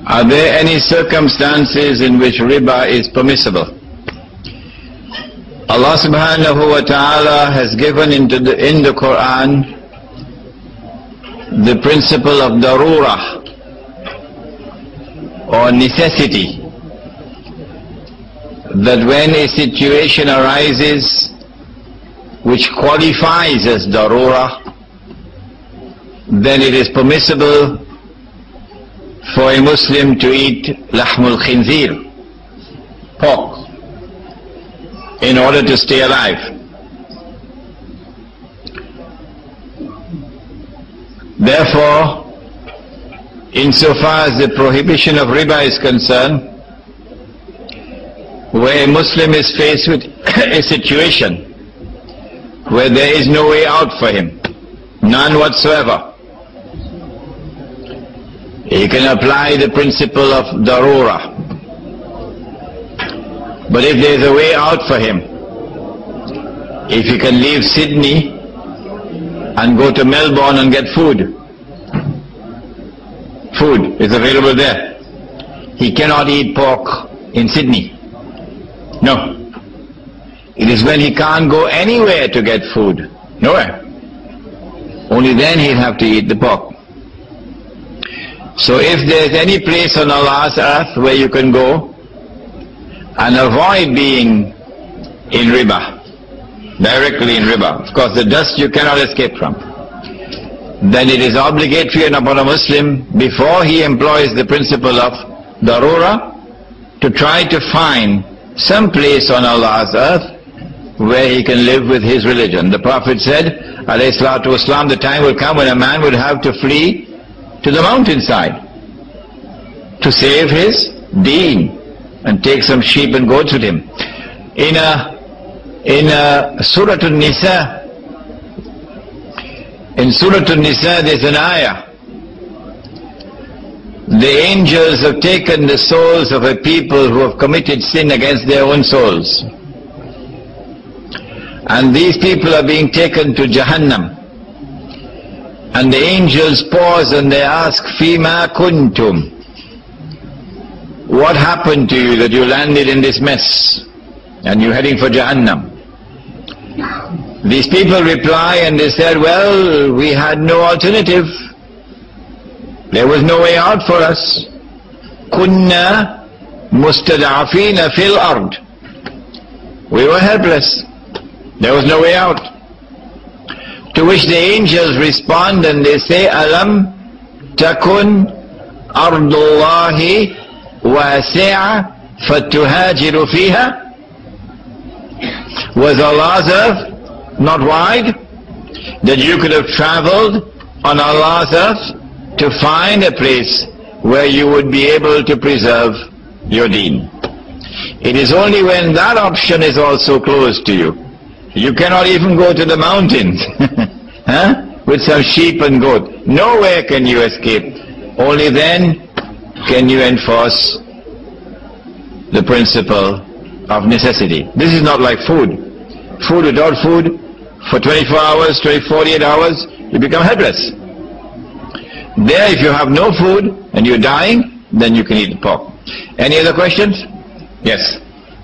Are there any circumstances in which riba is permissible? Allah subhanahu wa ta'ala has given in the Quran the principle of darura, or necessity, that when a situation arises which qualifies as darura, then it is permissible for a Muslim to eat lahmul khinzir, pork, in order to stay alive. Therefore, insofar as the prohibition of riba is concerned, where a Muslim is faced with a situation where there is no way out for him, none whatsoever, he can apply the principle of darura. But if there is a way out for him, if he can leave Sydney and go to Melbourne and get food is available there. He cannot eat pork in Sydney. No. It is when he can't go anywhere to get food. Nowhere. Only then he'll have to eat the pork. So if there's any place on Allah's earth where you can go and avoid being in riba, directly in riba, of course the dust you cannot escape from, then it is obligatory upon a Muslim, before he employs the principle of darura, to try to find some place on Allah's earth where he can live with his religion. The Prophet said, alayhi salatu wasalam, the time will come when a man would have to flee to the mountainside to save his deen and take some sheep and goats with him. In Surah An-Nisa, there's an ayah. The angels have taken the souls of a people who have committed sin against their own souls. And these people are being taken to Jahannam. And the angels pause and they ask, Fima kuntum? What happened to you that you landed in this mess and you're heading for Jahannam? These people reply and they said, well, we had no alternative. There was no way out for us. Kunna mustad'afina fil ard. We were helpless. There was no way out. To which the angels respond and they say, Alam takun ardullahi wasi'a fatuhajiru fiha. Was Allah's earth not wide, that you could have traveled on Allah's earth to find a place where you would be able to preserve your deen? It is only when that option is also closed to you. You cannot even go to the mountains with some sheep and goat. Nowhere can you escape. Only then can you enforce the principle of necessity. This is not like food. Food, without food, for 24 hours, 48 hours, you become helpless. There, if you have no food and you're dying, then you can eat the pork. Any other questions? Yes.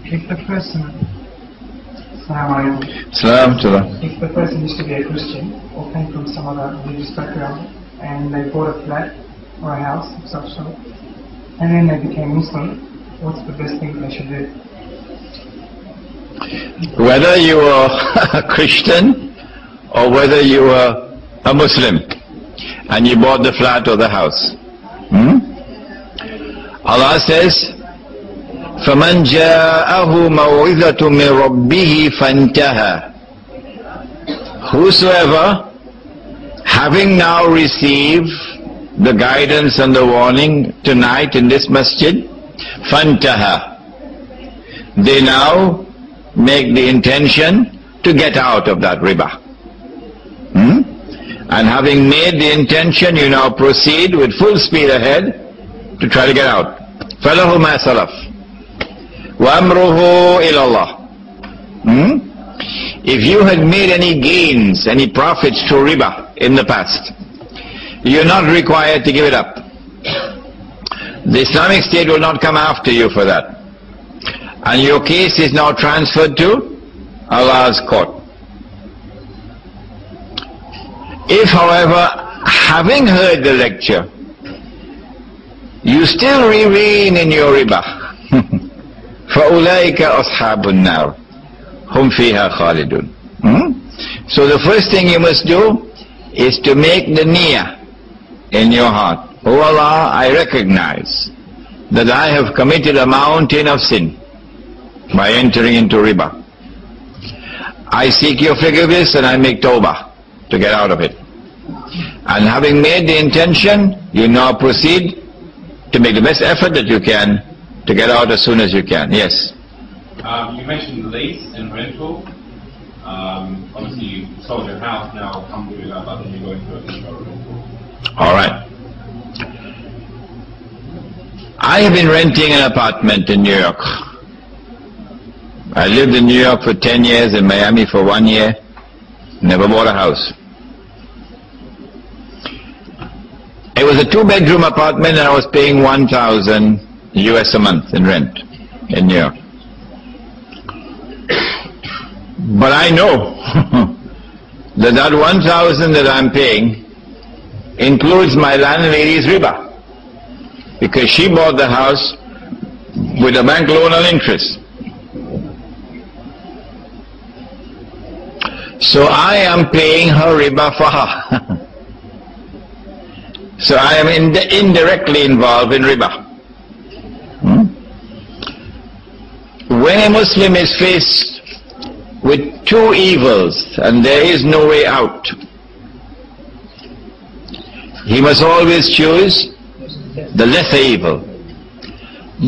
If the person, if the person used to be a Christian or came from some other religious background and they bought a flat or a house of such sort, and then they became Muslim, what's the best thing they should do? Whether you were a Christian or whether you were a Muslim and you bought the flat or the house, Allah says, فَمَنْ جَاءَهُ مَوْعِظَةٌ مِّن رَبِّهِ فَانْتَهَى. Whosoever, having now received the guidance and the warning tonight in this masjid, فَانْتَهَى, they now make the intention to get out of that riba. And having made the intention, you now proceed with full speed ahead to try to get out. فَلَهُ مَا سَلَفَ وَأَمْرُهُ إِلَى اللَّهِ. If you had made any gains, any profits through riba in the past, you're not required to give it up. The Islamic State will not come after you for that. And your case is now transferred to Allah's court. If, however, having heard the lecture, you still remain in your riba, فَأُولَٰئِكَ أَصْحَابُ النَّارِ هُمْ فِيهَا خَالِدُونَ. So the first thing you must do is to make the niyyah in your heart. Oh Allah, I recognize that I have committed a mountain of sin by entering into riba. I seek your forgiveness and I make tawbah to get out of it. And having made the intention, you now proceed to make the best effort that you can to get out as soon as you can. Yes? You mentioned lease and rental. Obviously you sold your house, now alhamdulillah, but then you're going to a rental. Alright. I have been renting an apartment in New York. I lived in New York for 10 years, in Miami for 1 year, never bought a house. It was a 2-bedroom apartment and I was paying $1,000 US a month in rent in New York. But I know that that $1,000 that I'm paying includes my landlady's riba, because she bought the house with a bank loan on interest. So I am paying her riba for her. So I am indirectly involved in riba. When a Muslim is faced with two evils and there is no way out, he must always choose the lesser evil.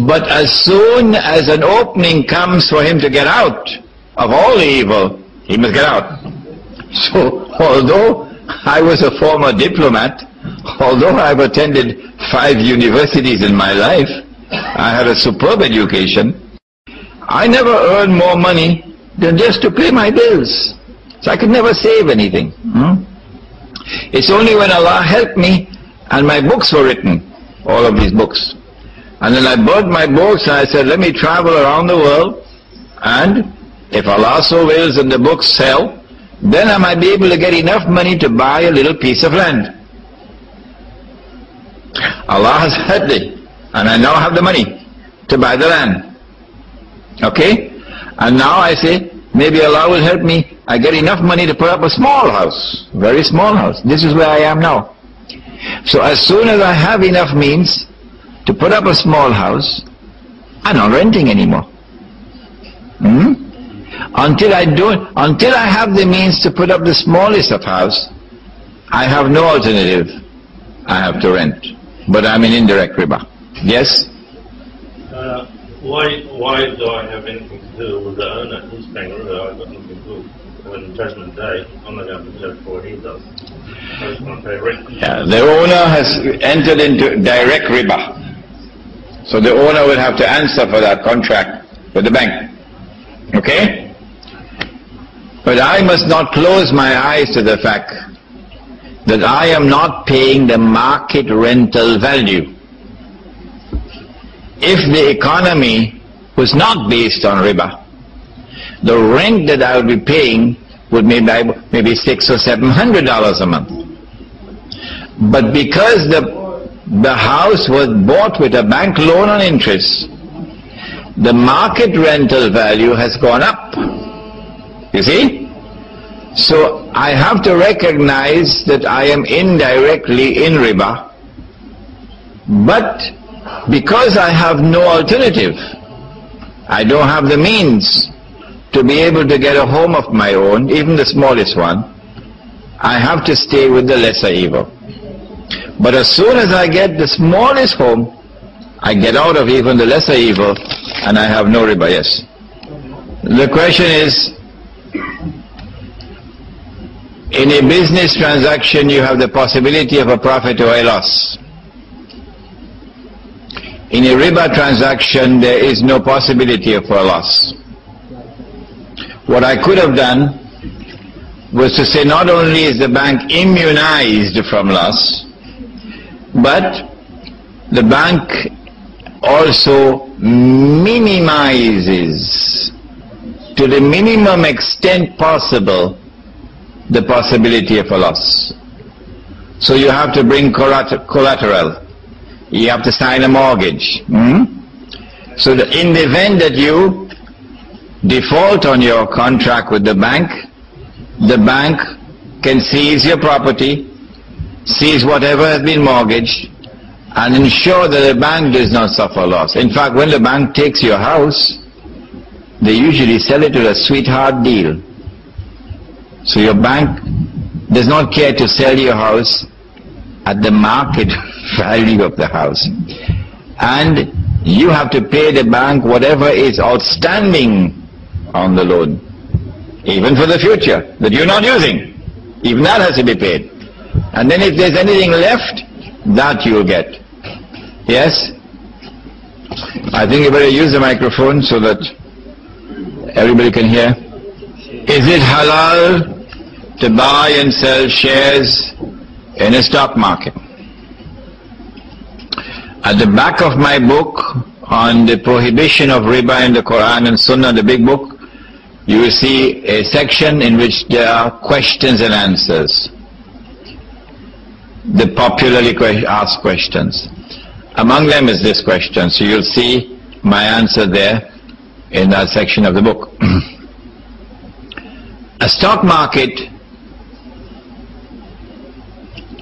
But as soon as an opening comes for him to get out of all the evil, he must get out. So although I was a former diplomat, although I've attended 5 universities in my life, I had a superb education, I never earned more money than just to pay my bills. So I could never save anything. It's only when Allah helped me and my books were written, all of these books. And then I bought my books and I said, let me travel around the world, and if Allah so wills and the books sell, then I might be able to get enough money to buy a little piece of land. Allah has helped me, and I now have the money to buy the land. Okay? And now I say, maybe Allah will help me, I get enough money to put up a small house, very small house. This is where I am now. So as soon as I have enough means to put up a small house, I'm not renting anymore. Until I have the means to put up the smallest of house, I have no alternative. I have to rent. But I'm in indirect riba. Yes? Why do I have anything to do with the owner? He's paying riba, I've got nothing to do. When Judgment Day, I'm not going to judge for what he does. I just want to pay rent. Yeah, the owner has entered into direct riba. So the owner will have to answer for that contract with the bank. Okay? But I must not close my eyes to the fact that I am not paying the market rental value. If the economy was not based on riba, the rent that I would be paying would maybe $600 or $700 a month. But because the house was bought with a bank loan on interest, the market rental value has gone up. You see? So I have to recognize that I am indirectly in riba, but because I have no alternative, I don't have the means to be able to get a home of my own, even the smallest one, I have to stay with the lesser evil. But as soon as I get the smallest home, I get out of even the lesser evil, and I have no riba. Yes. The question is, in a business transaction you have the possibility of a profit or a loss. In a riba transaction there is no possibility of a loss. What I could have done was to say, not only is the bank immunized from loss, but the bank also minimizes to the minimum extent possible the possibility of a loss. So you have to bring collateral. You have to sign a mortgage. So that in the event that you default on your contract with the bank can seize your property, seize whatever has been mortgaged, and ensure that the bank does not suffer loss. In fact, when the bank takes your house, they usually sell it with a sweetheart deal. So your bank does not care to sell your house at the market value of the house. And you have to pay the bank whatever is outstanding on the loan, even for the future that you're not using. Even that has to be paid. And then if there's anything left, that you'll get. Yes? I think you better use the microphone so that everybody can hear. Is it halal to buy and sell shares in a stock market? At the back of my book on the prohibition of riba in the Quran and Sunnah, the big book, you will see a section in which there are questions and answers. The popularly asked questions. Among them is this question, so you'll see my answer there in that section of the book. A stock market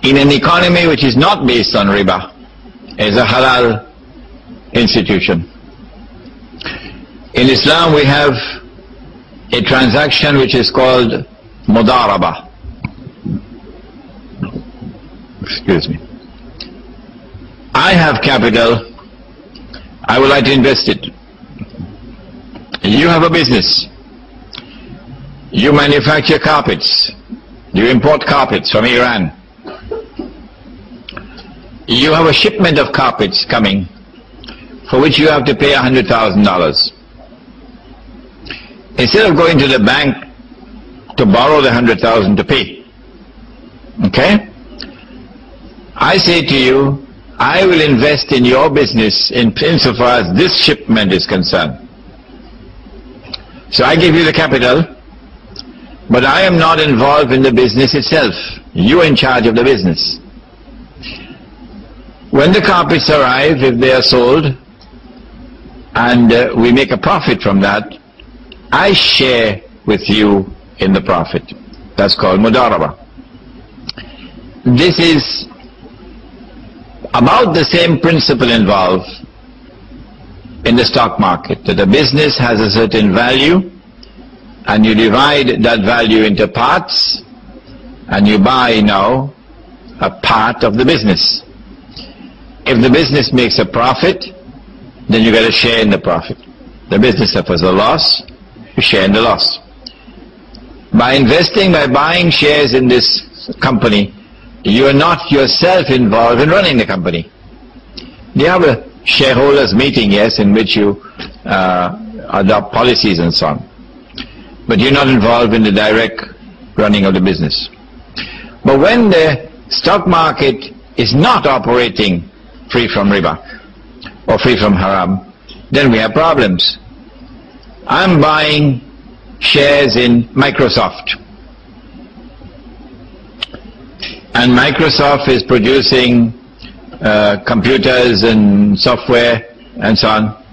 in an economy which is not based on riba is a halal institution. In Islam we have a transaction which is called mudaraba. Excuse me. I have capital, I would like to invest it. You have a business. You manufacture carpets. You import carpets from Iran. You have a shipment of carpets coming for which you have to pay $100,000. Instead of going to the bank to borrow the $100,000 to pay, okay? I say to you, I will invest in your business insofar as this shipment is concerned. So I give you the capital, but I am not involved in the business itself. You are in charge of the business. When the carpets arrive, if they are sold, and we make a profit from that, I share with you in the profit. That's called mudaraba. This is about the same principle involved in the stock market, that a business has a certain value and you divide that value into parts and you buy now a part of the business. If the business makes a profit, then you get a share in the profit. The business suffers a loss, you share in the loss. By investing, by buying shares in this company, you are not yourself involved in running the company. You have a shareholders meeting, yes, in which you adopt policies and so on. But you're not involved in the direct running of the business. But when the stock market is not operating free from riba or free from haram, then we have problems. I'm buying shares in Microsoft, and Microsoft is producing computers and software and so on,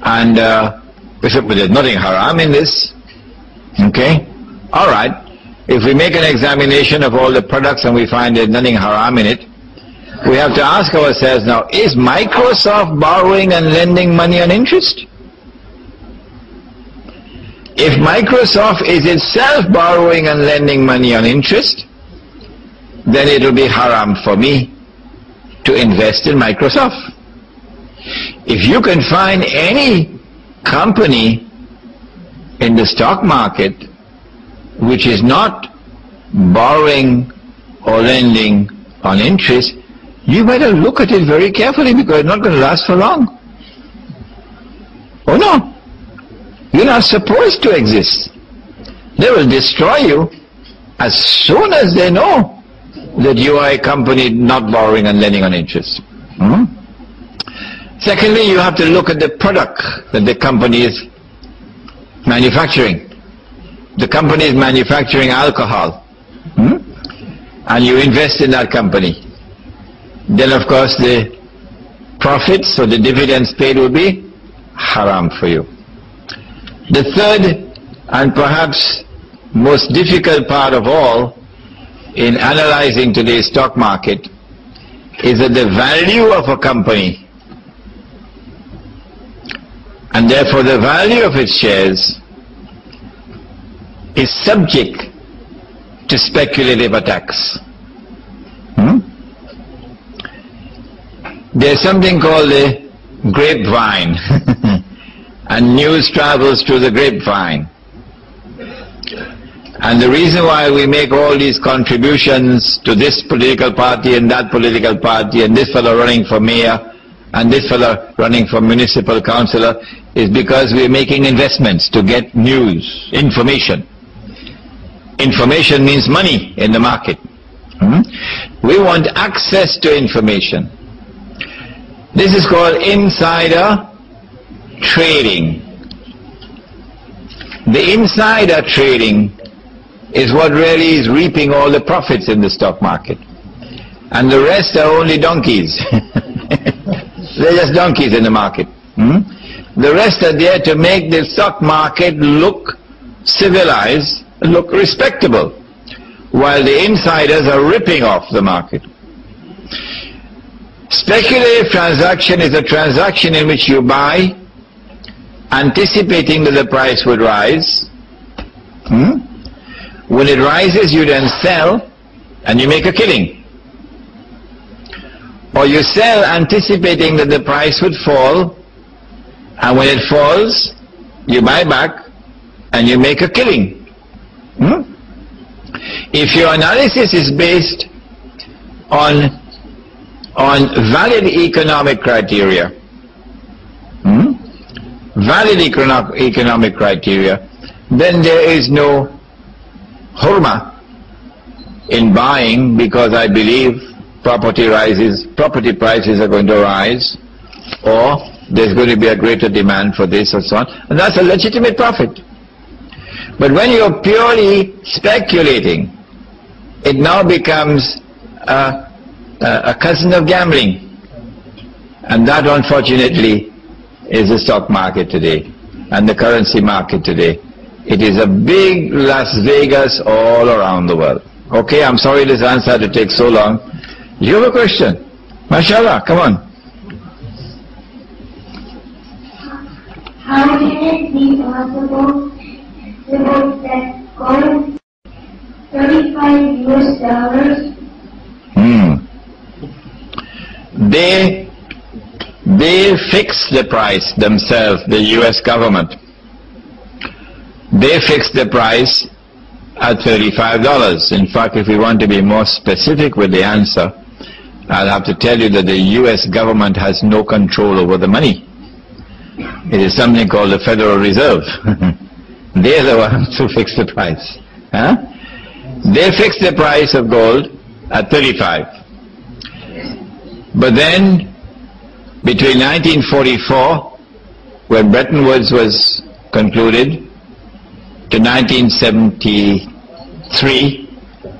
and there's nothing haram in this, okay? Alright, if we make an examination of all the products and we find there's nothing haram in it, we have to ask ourselves now, is Microsoft borrowing and lending money on interest? If Microsoft is itself borrowing and lending money on interest, then it will be haram for me to invest in Microsoft. If you can find any company in the stock market which is not borrowing or lending on interest, you better look at it very carefully, because it's not going to last for long. Oh no, you're not supposed to exist. They will destroy you as soon as they know that you are a company not borrowing and lending on interest. Secondly, you have to look at the product that the company is manufacturing. The company is manufacturing alcohol, and you invest in that company. Then of course the profits or the dividends paid will be haram for you. The third and perhaps most difficult part of all in analyzing today's stock market is that the value of a company, and therefore the value of its shares, is subject to speculative attacks. There's something called the grapevine, and news travels through the grapevine. And the reason why we make all these contributions to this political party and that political party, and this fellow running for mayor and this fellow running for municipal councillor, is because we're making investments to get news, information. Information means money in the market. We want access to information. This is called insider trading. The insider trading is what really is reaping all the profits in the stock market. And the rest are only donkeys. They're just donkeys in the market. The rest are there to make the stock market look civilized, look respectable, while the insiders are ripping off the market. Speculative transaction is a transaction in which you buy anticipating that the price would rise. When it rises, you then sell and you make a killing. Or you sell anticipating that the price would fall, and when it falls, you buy back and you make a killing. If your analysis is based on valid economic criteria, valid economic criteria, then there is no hurma in buying, because I believe property prices are going to rise, or there's going to be a greater demand for this or so on, and that's a legitimate profit. But when you're purely speculating, it now becomes a cousin of gambling, and that unfortunately is the stock market today and the currency market today. It is a big Las Vegas all around the world. Okay, I'm sorry this answer had to take so long. You have a question? MashaAllah, come on. How can it be possible that gold $35 They fix the price themselves, the US government. They fix the price at $35. In fact, if we want to be more specific with the answer, I'll have to tell you that the US government has no control over the money. It is something called the Federal Reserve. They're the ones who fix the price. They fix the price of gold at 35. But then, between 1944, when Bretton Woods was concluded, to 1973,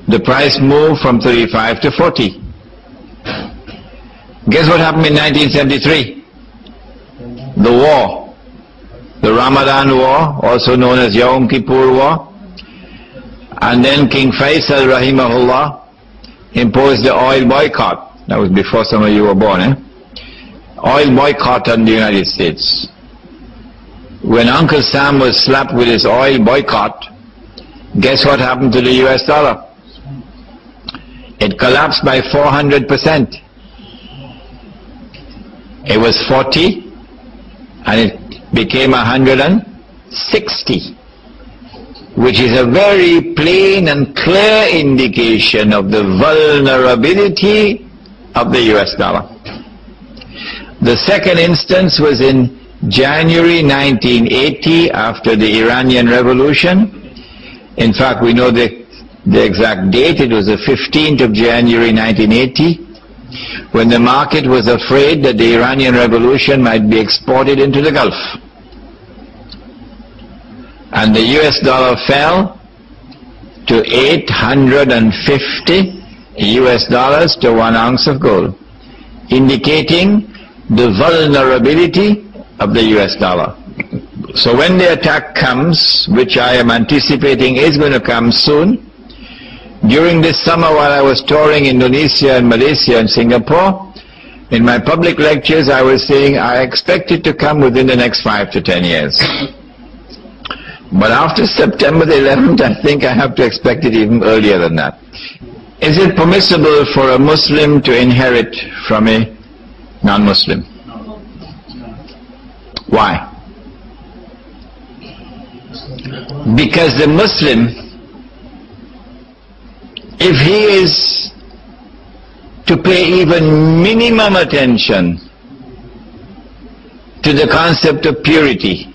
the price moved from 35 to 40. Guess what happened in 1973? The war. The Ramadan War, also known as Yom Kippur War. And then King Faisal, rahimahullah, imposed the oil boycott. That was before some of you were born, Oil boycott on the United States. When Uncle Sam was slapped with his oil boycott, guess what happened to the US dollar? It collapsed by 400%. It was 40 and it became 160, which is a very plain and clear indication of the vulnerability of the US dollar. The second instance was in January 1980, after the Iranian Revolution. In fact, we know the exact date. It was the 15th of January 1980, when the market was afraid that the Iranian Revolution might be exported into the Gulf. And the US dollar fell to 850 US dollars to 1 ounce of gold, indicating the vulnerability of the US dollar. So when the attack comes, which I am anticipating is going to come soon, during this summer while I was touring Indonesia and Malaysia and Singapore, in my public lectures I was saying I expect it to come within the next 5 to 10 years. But after September the 11th, I think I have to expect it even earlier than that. Is it permissible for a Muslim to inherit from a non-Muslim? Why? Because the Muslim, if he is to pay even minimum attention to the concept of purity,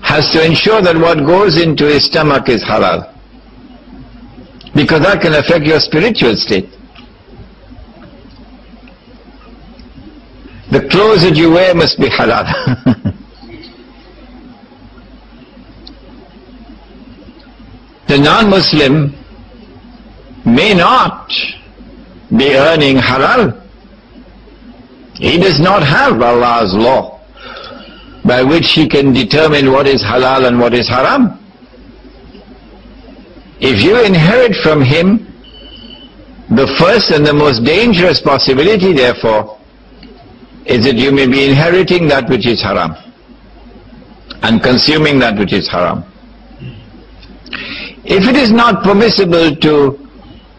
has to ensure that what goes into his stomach is halal, because that can affect your spiritual state. The clothes that you wear must be halal. The non-Muslim may not be earning halal. He does not have Allah's law by which he can determine what is halal and what is haram. If you inherit from him, the first and the most dangerous possibility, therefore, is that you may be inheriting that which is haram and consuming that which is haram. If it is not permissible to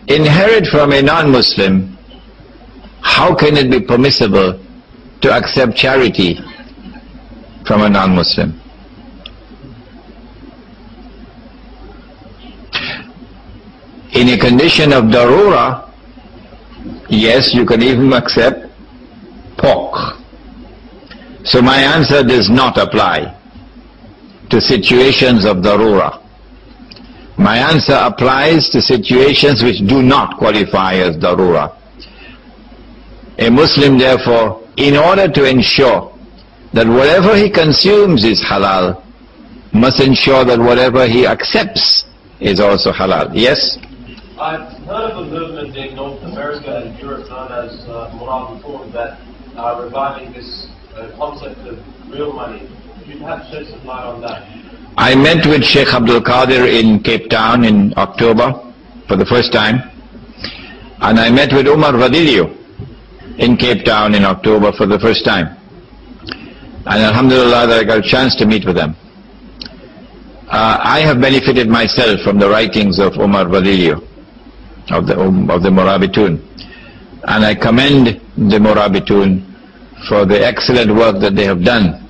inherit from a non-Muslim, how can it be permissible to accept charity from a non-Muslim? In a condition of darura, yes, you can even accept pork. So my answer does not apply to situations of darura. My answer applies to situations which do not qualify as darura. A Muslim, therefore, in order to ensure that whatever he consumes is halal, must ensure that whatever he accepts is also halal. Yes? I've heard of a movement in North America and Europe known as Remark that are reviving this concept of real money. Could you perhaps shed some light on that? I met with Sheikh Abdul Qadir in Cape Town in October for the first time, and I met with Umar Vadilio in Cape Town in October for the first time. And alhamdulillah that I got a chance to meet with them. I have benefited myself from the writings of Umar Vadilio, of the Murabitun, and I commend the Murabitun for the excellent work that they have done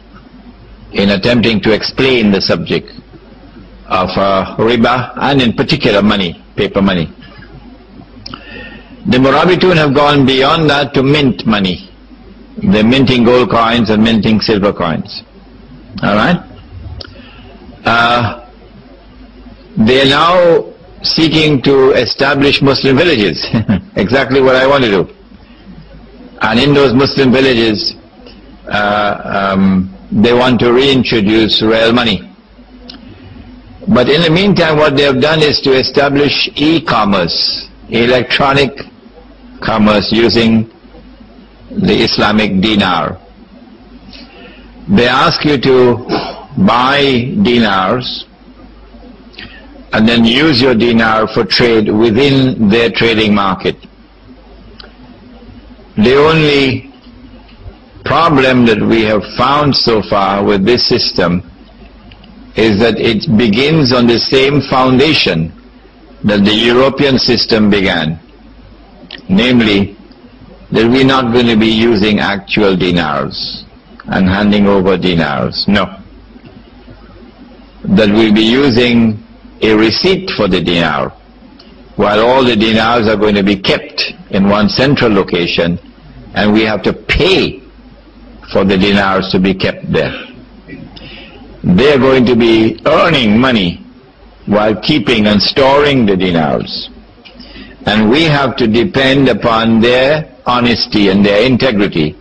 in attempting to explain the subject of riba, and in particular money, paper money. The Murabitun have gone beyond that to mint money. They're minting gold coins and minting silver coins. Alright? They are now seeking to establish Muslim villages. Exactly what I want to do. And in those Muslim villages, they want to reintroduce real money. But in the meantime, what they have done is to establish e-commerce, electronic commerce using the Islamic dinar. They ask you to buy dinars and then use your dinar for trade within their trading market. The only problem that we have found so far with this system is that it begins on the same foundation that the European system began, namely that we're not going to be using actual dinars and handing over dinars. No. That we'll be using a receipt for the dinar, while all the dinars are going to be kept in one central location, and we have to pay for the dinars to be kept there. They're going to be earning money while keeping and storing the dinars. And we have to depend upon their honesty and their integrity,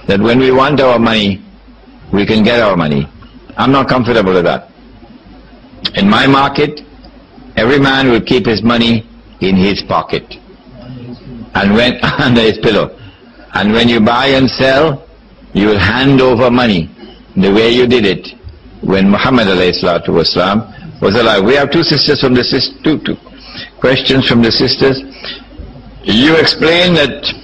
that when we want our money, we can get our money. I'm not comfortable with that. In my market, every man will keep his money in his pocket, and when under his pillow. And when you buy and sell, you will hand over money the way you did it when Muhammad ﷺ was alive. We have two sisters from the two questions from the sisters. You explain that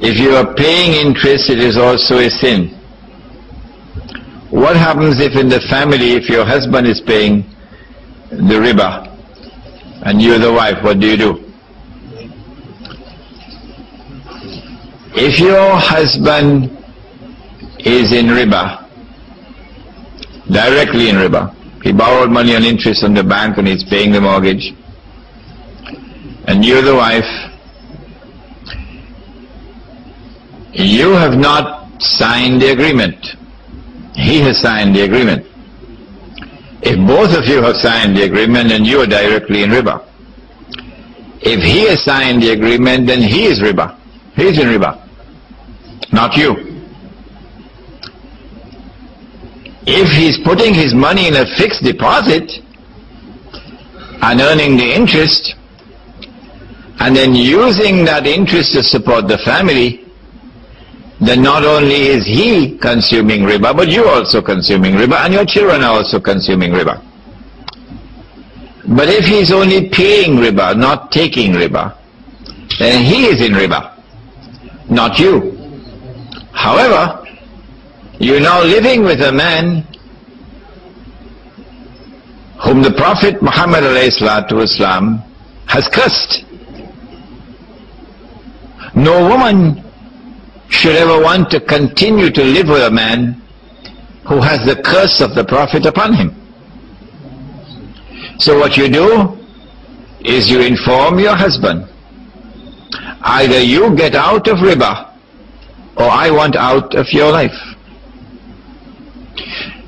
if you are paying interest, it is also a sin. What happens if in the family, if your husband is paying the riba and you're the wife, what do you do? If your husband is in riba, directly in riba, he borrowed money on interest from the bank and he's paying the mortgage, and you're the wife, you have not signed the agreement. He has signed the agreement. If both of you have signed the agreement, then you are directly in riba. If he has signed the agreement, then he is riba. He is in riba, not you. If he's putting his money in a fixed deposit and earning the interest, and then using that interest to support the family, then not only is he consuming riba, but you're also consuming riba, and your children are also consuming riba. But if he's only paying riba, not taking riba, then he is in riba, not you. However, you're now living with a man whom the Prophet Muhammad ﷺ has cursed. No woman should ever want to continue to live with a man who has the curse of the Prophet upon him. So what you do is you inform your husband, either you get out of riba or I want out of your life.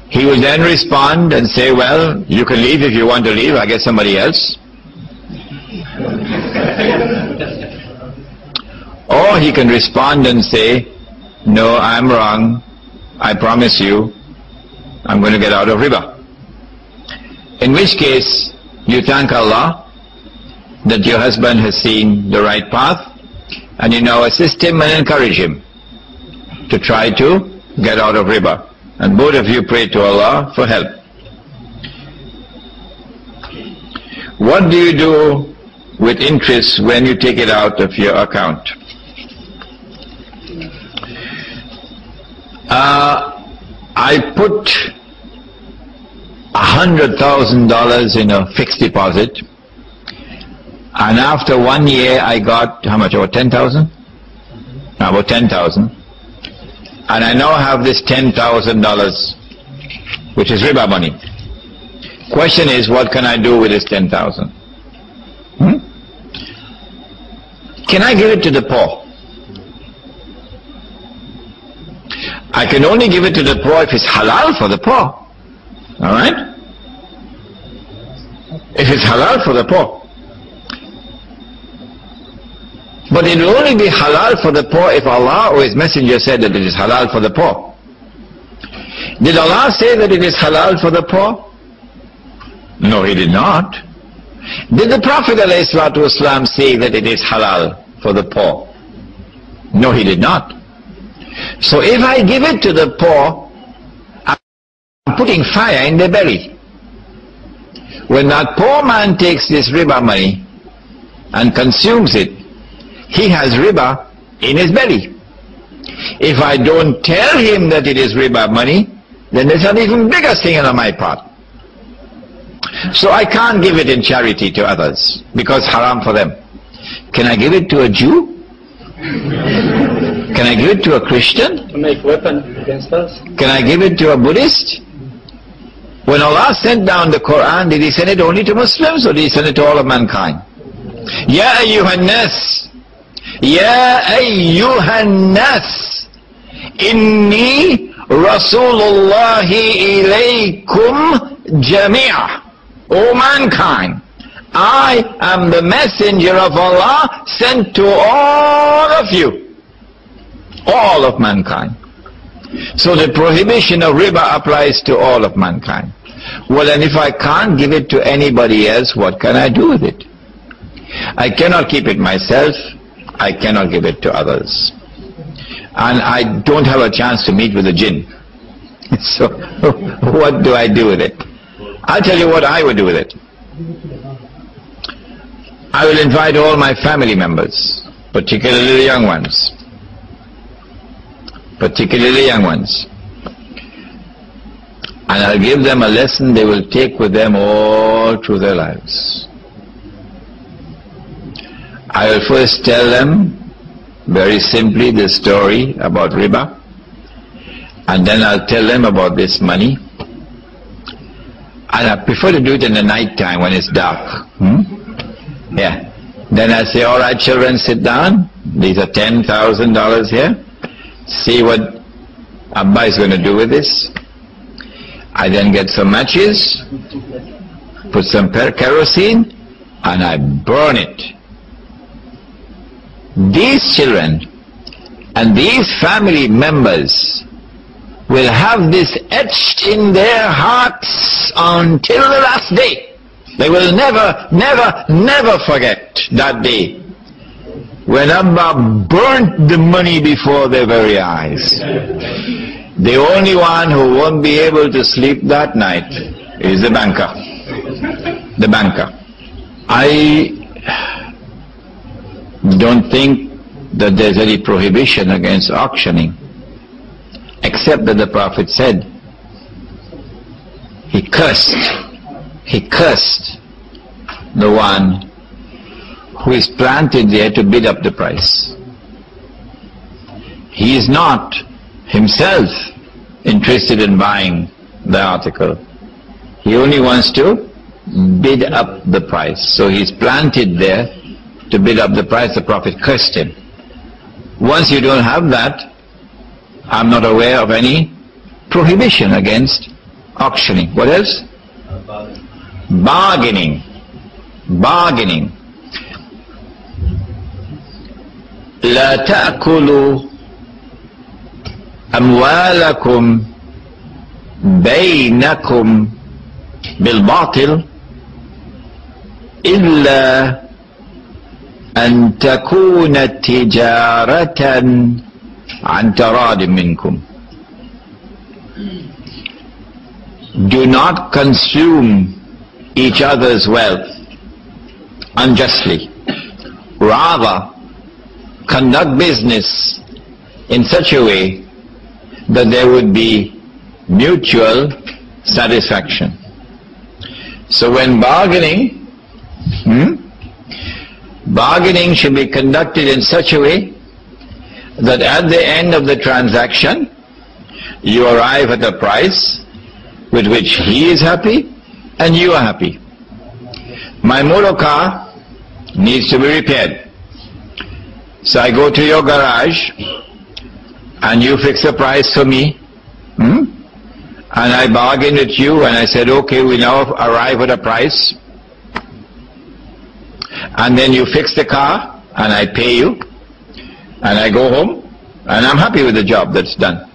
He will then respond and say, well, you can leave if you want to leave, I get somebody else. Or he can respond and say, no, I'm wrong, I promise you, I'm going to get out of riba. In which case, you thank Allah that your husband has seen the right path, and you now assist him and encourage him to try to get out of riba. And both of you pray to Allah for help. What do you do with interest when you take it out of your account? I put $100,000 in a fixed deposit, and after 1 year I got, how much, about 10,000? About 10,000. And I now have this $10,000, which is riba money. Question is, what can I do with this 10,000? Can I give it to the poor? I can only give it to the poor if it's halal for the poor. Alright? If it's halal for the poor. But it will only be halal for the poor if Allah or His Messenger said that it is halal for the poor. Did Allah say that it is halal for the poor? No, He did not. Did the Prophet ﷺ say that it is halal for the poor? No, he did not. So if I give it to the poor, I'm putting fire in their belly. When that poor man takes this riba money and consumes it, he has riba in his belly. If I don't tell him that it is riba money, then there's an even bigger sin on my part. So I can't give it in charity to others, because haram for them. Can I give it to a Jew? Can I give it to a Christian? To make weapon against us? Can I give it to a Buddhist? When Allah sent down the Quran, did He send it only to Muslims, or did He send it to all of mankind? Ya ayyuhan nas, Ya ayyuhan nas, inni Rasulullahi ilaykum jami'ah. O mankind, I am the messenger of Allah sent to all of you, all of mankind. So the prohibition of riba applies to all of mankind. Well, and if I can't give it to anybody else, what can I do with it? I cannot keep it myself, I cannot give it to others. And I don't have a chance to meet with the jinn. So, what do I do with it? I'll tell you what I would do with it. I will invite all my family members, particularly the young ones. Particularly young ones. And I'll give them a lesson they will take with them all through their lives. I will first tell them very simply the story about riba, and then I'll tell them about this money. And I prefer to do it in the night time when it's dark. Yeah. Then I say, all right, children, sit down. These are $10,000 here. See what Abba is going to do with this. I then get some matches, put some kerosene, and I burn it. These children and these family members will have this etched in their hearts until the last day. They will never, never, never forget that day when Abba burnt the money before their very eyes. The only one who won't be able to sleep that night is the banker. The banker. I don't think that there's any prohibition against auctioning, except that the Prophet said, he cursed the one who is planted there to bid up the price. He is not himself interested in buying the article. He only wants to bid up the price. So he's planted there to bid up the price. The Prophet cursed him. Once you don't have that, I'm not aware of any prohibition against auctioning. What else? Bargaining. Bargaining. لا تأكلوا أموالكم بينكم بالباطل إلا أن تكون تجارة عن تراض منكم. Do not consume each other's wealth unjustly. Rather, conduct business in such a way that there would be mutual satisfaction. So when bargaining, bargaining should be conducted in such a way that at the end of the transaction, you arrive at a price with which he is happy and you are happy. My motor car needs to be repaired. So I go to your garage and you fix a price for me, and I bargain with you and I said, okay, we now arrive at a price, and then you fix the car and I pay you and I go home and I'm happy with the job that's done.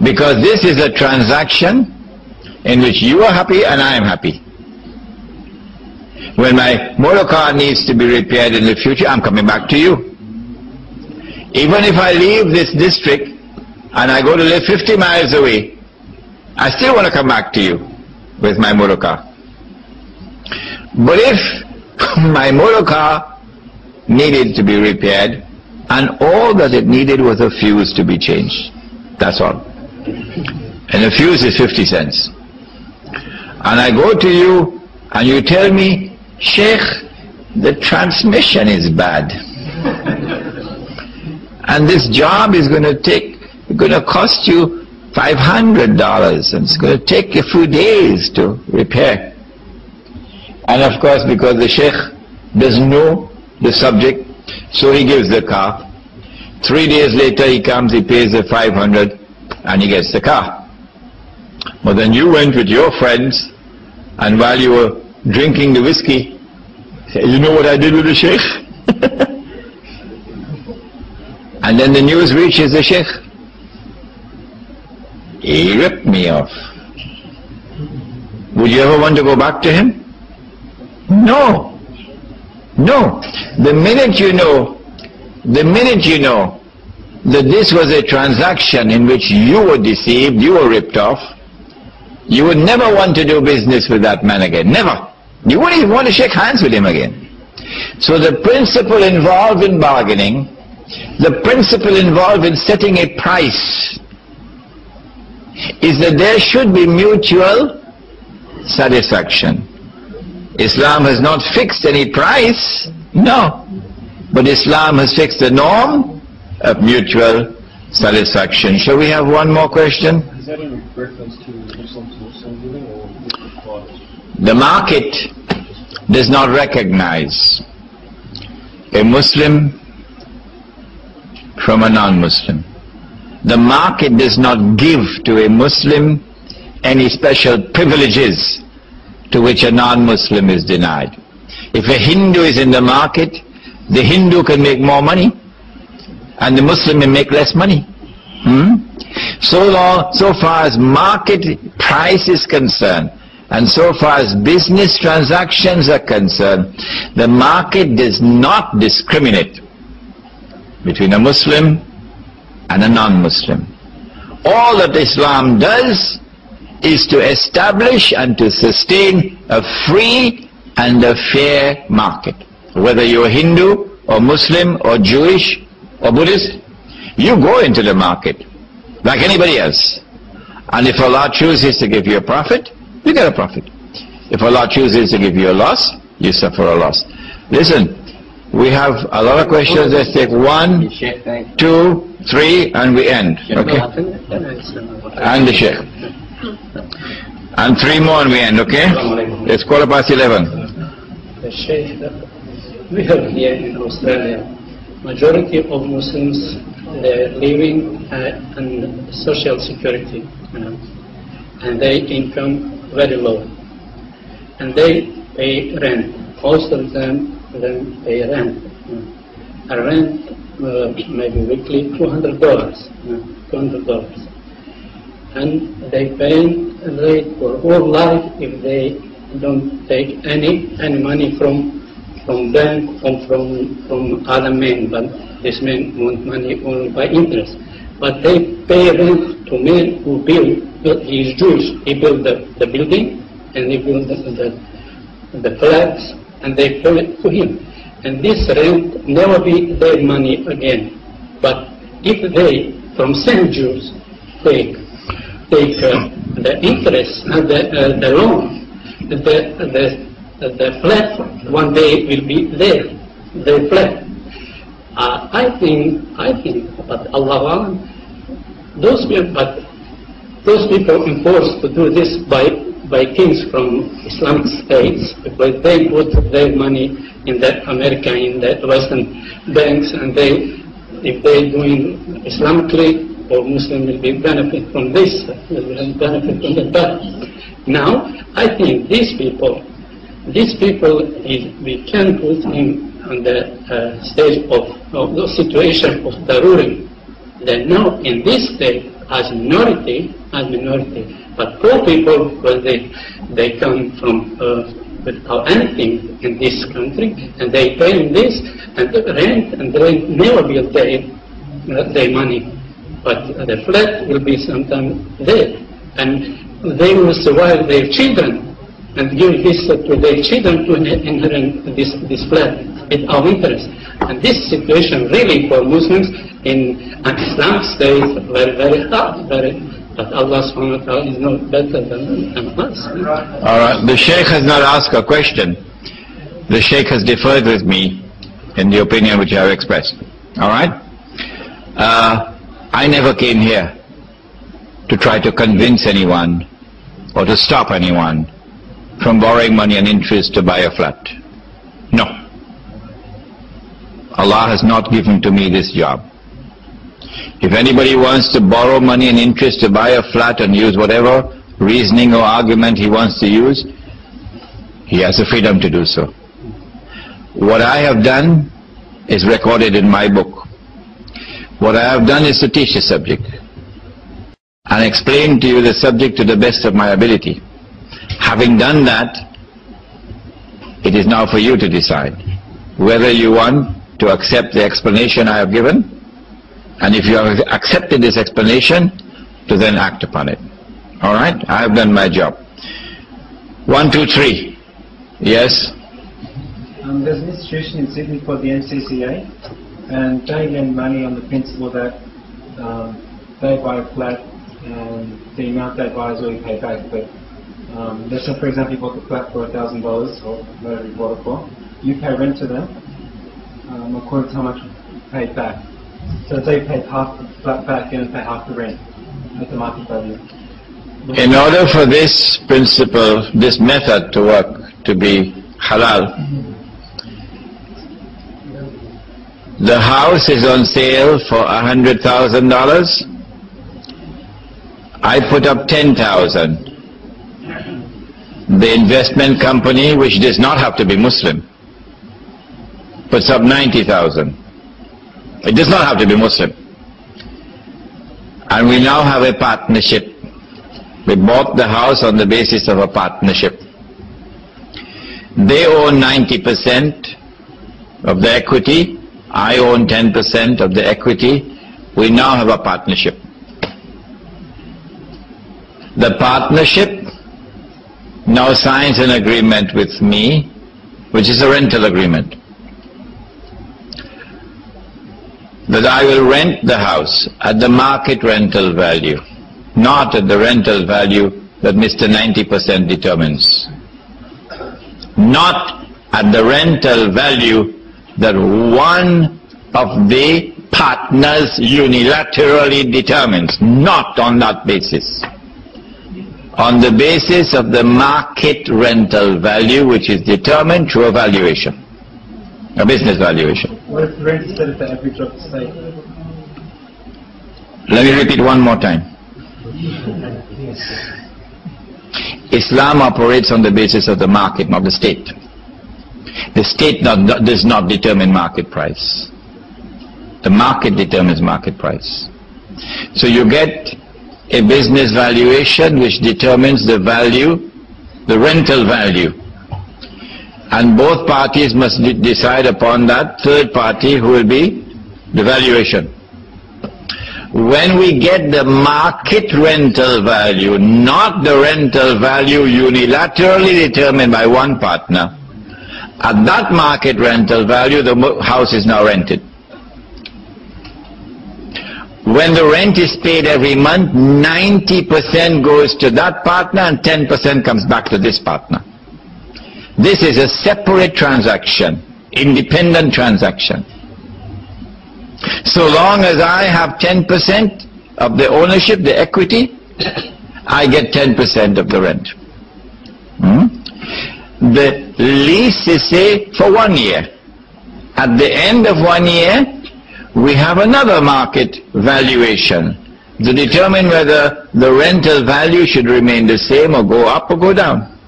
Because this is a transaction in which you are happy and I am happy. When my motor car needs to be repaired in the future, I'm coming back to you. Even if I leave this district and I go to live 50 miles away, I still want to come back to you with my motor car. But if my motor car needed to be repaired and all that it needed was a fuse to be changed, that's all. And the fuse is 50 cents. And I go to you and you tell me, Sheikh, the transmission is bad. And this job is going to cost you $500 and it's going to take a few days to repair. And of course, because the Sheikh doesn't know the subject, so he gives the car. 3 days later he comes, he pays the $500 and he gets the car. But then you went with your friends, and while you were drinking the whiskey. Say, you know what I did with the Sheikh? And then the news reaches the Sheikh. He ripped me off. Would you ever want to go back to him? No. No. The minute you know that this was a transaction in which you were deceived, you were ripped off, you would never want to do business with that man again. Never. You wouldn't even want to shake hands with him again. So the principle involved in bargaining, the principle involved in setting a price, is that there should be mutual satisfaction. Islam has not fixed any price, no. But Islam has fixed a norm of mutual satisfaction. Shall we have one more question? Is that in reference to Muslim dealing or the market does not recognize a Muslim from a non-Muslim. The market does not give to a Muslim any special privileges to which a non-Muslim is denied. If a Hindu is in the market, the Hindu can make more money and the Muslim may make less money. So far as market price is concerned, and so far as business transactions are concerned, the market does not discriminate between a Muslim and a non-Muslim. All that Islam does is to establish and to sustain a free and a fair market. Whether you're Hindu or Muslim or Jewish or Buddhist, you go into the market like anybody else. And if Allah chooses to give you a profit, you get a profit. If Allah chooses to give you a loss, you suffer a loss. Listen, we have a lot of questions. Let's take 1, 2, 3, and we end. Okay? And the Sheikh. And 3 more and we end, okay? It's 11:15. The Sheikh, we have here in Australia, majority of Muslims, they're living on social security, and their income very low, and they pay rent. Most of them pay rent. A rent maybe weekly $200, and they pay rate for all life if they don't take any money from bank or from other men, but this man want money only by interest. But they pay rent to men who build. He is Jewish. He built the building and he built the flats, and they pay it to him. And this rent never be their money again. But if they, from same Jews, take the interest and the loan, the flat one day will be their flat. I think, but Allah, those people enforced to do this by kings from Islamic states, because they put their money in the America, in the Western banks, and if they doing Islamically, or Muslim will be benefit from this, will benefit from the back. Now, I think these people, we can put him on the stage of the situation of the ruling. Then now in this state, as minority, but poor people, when they come from without anything in this country, and they pay this, and the rent never will pay their money. But the flat will be sometime there, and they will survive their children and give this to their children to inherit this flat with our interest. And this situation really for Muslims in an Islamic state very, very hard. But Allah subhanahu wa ta'ala is not better than us. Alright, the Sheikh has not asked a question. The Sheikh has differed with me in the opinion which I have expressed. Alright? I never came here to try to convince anyone or to stop anyone from borrowing money and interest to buy a flat. No. Allah has not given to me this job. If anybody wants to borrow money and interest to buy a flat and use whatever reasoning or argument he wants to use, He has the freedom to do so. What I have done is recorded in my book. What I have done is to teach the subject and explain to you the subject to the best of my ability. Having done that, it is now for you to decide whether you want to accept the explanation I have given, and if you have accepted this explanation, to then act upon it. Alright? I have done my job. 1, 2, 3. Yes? There's an institution in Sydney called the MCCA, and they lend money on the principle that they buy a flat and the amount they buy is all you pay back. But let's say, for example, you bought the flat for $1,000 or whatever you bought it for. You pay rent to them according to how much you paid back. So if they paid half the flat back, you're going to pay half the rent at the market value. In order for this principle, this method to work, to be halal, the house is on sale for $100,000. I put up 10,000. The investment company, which does not have to be Muslim, puts up 90,000. It does not have to be Muslim. And we now have a partnership. We bought the house on the basis of a partnership. They own 90% of the equity. I own 10% of the equity. We now have a partnership. The partnership now signs an agreement with me, which is a rental agreement, that I will rent the house at the market rental value, not at the rental value that Mr. 90% determines. Not at the rental value that one of the partners unilaterally determines. Not on that basis. On the basis of the market rental value, which is determined through a valuation, a business valuation. What if the rent is set at the average of the state? Let me repeat one more time. Islam operates on the basis of the market, not the state. The state does not determine market price. The market determines market price. So you get a business valuation which determines the value, the rental value. And both parties must decide upon that third party who will be the valuation. When we get the market rental value, not the rental value unilaterally determined by one partner, at that market rental value, the house is now rented. When the rent is paid every month, 90% goes to that partner and 10% comes back to this partner. This is a separate transaction, independent transaction. So long as I have 10% of the ownership, the equity, I get 10% of the rent. The lease is, say, for 1 year. At the end of 1 year, we have another market valuation to determine whether the rental value should remain the same or go up or go down.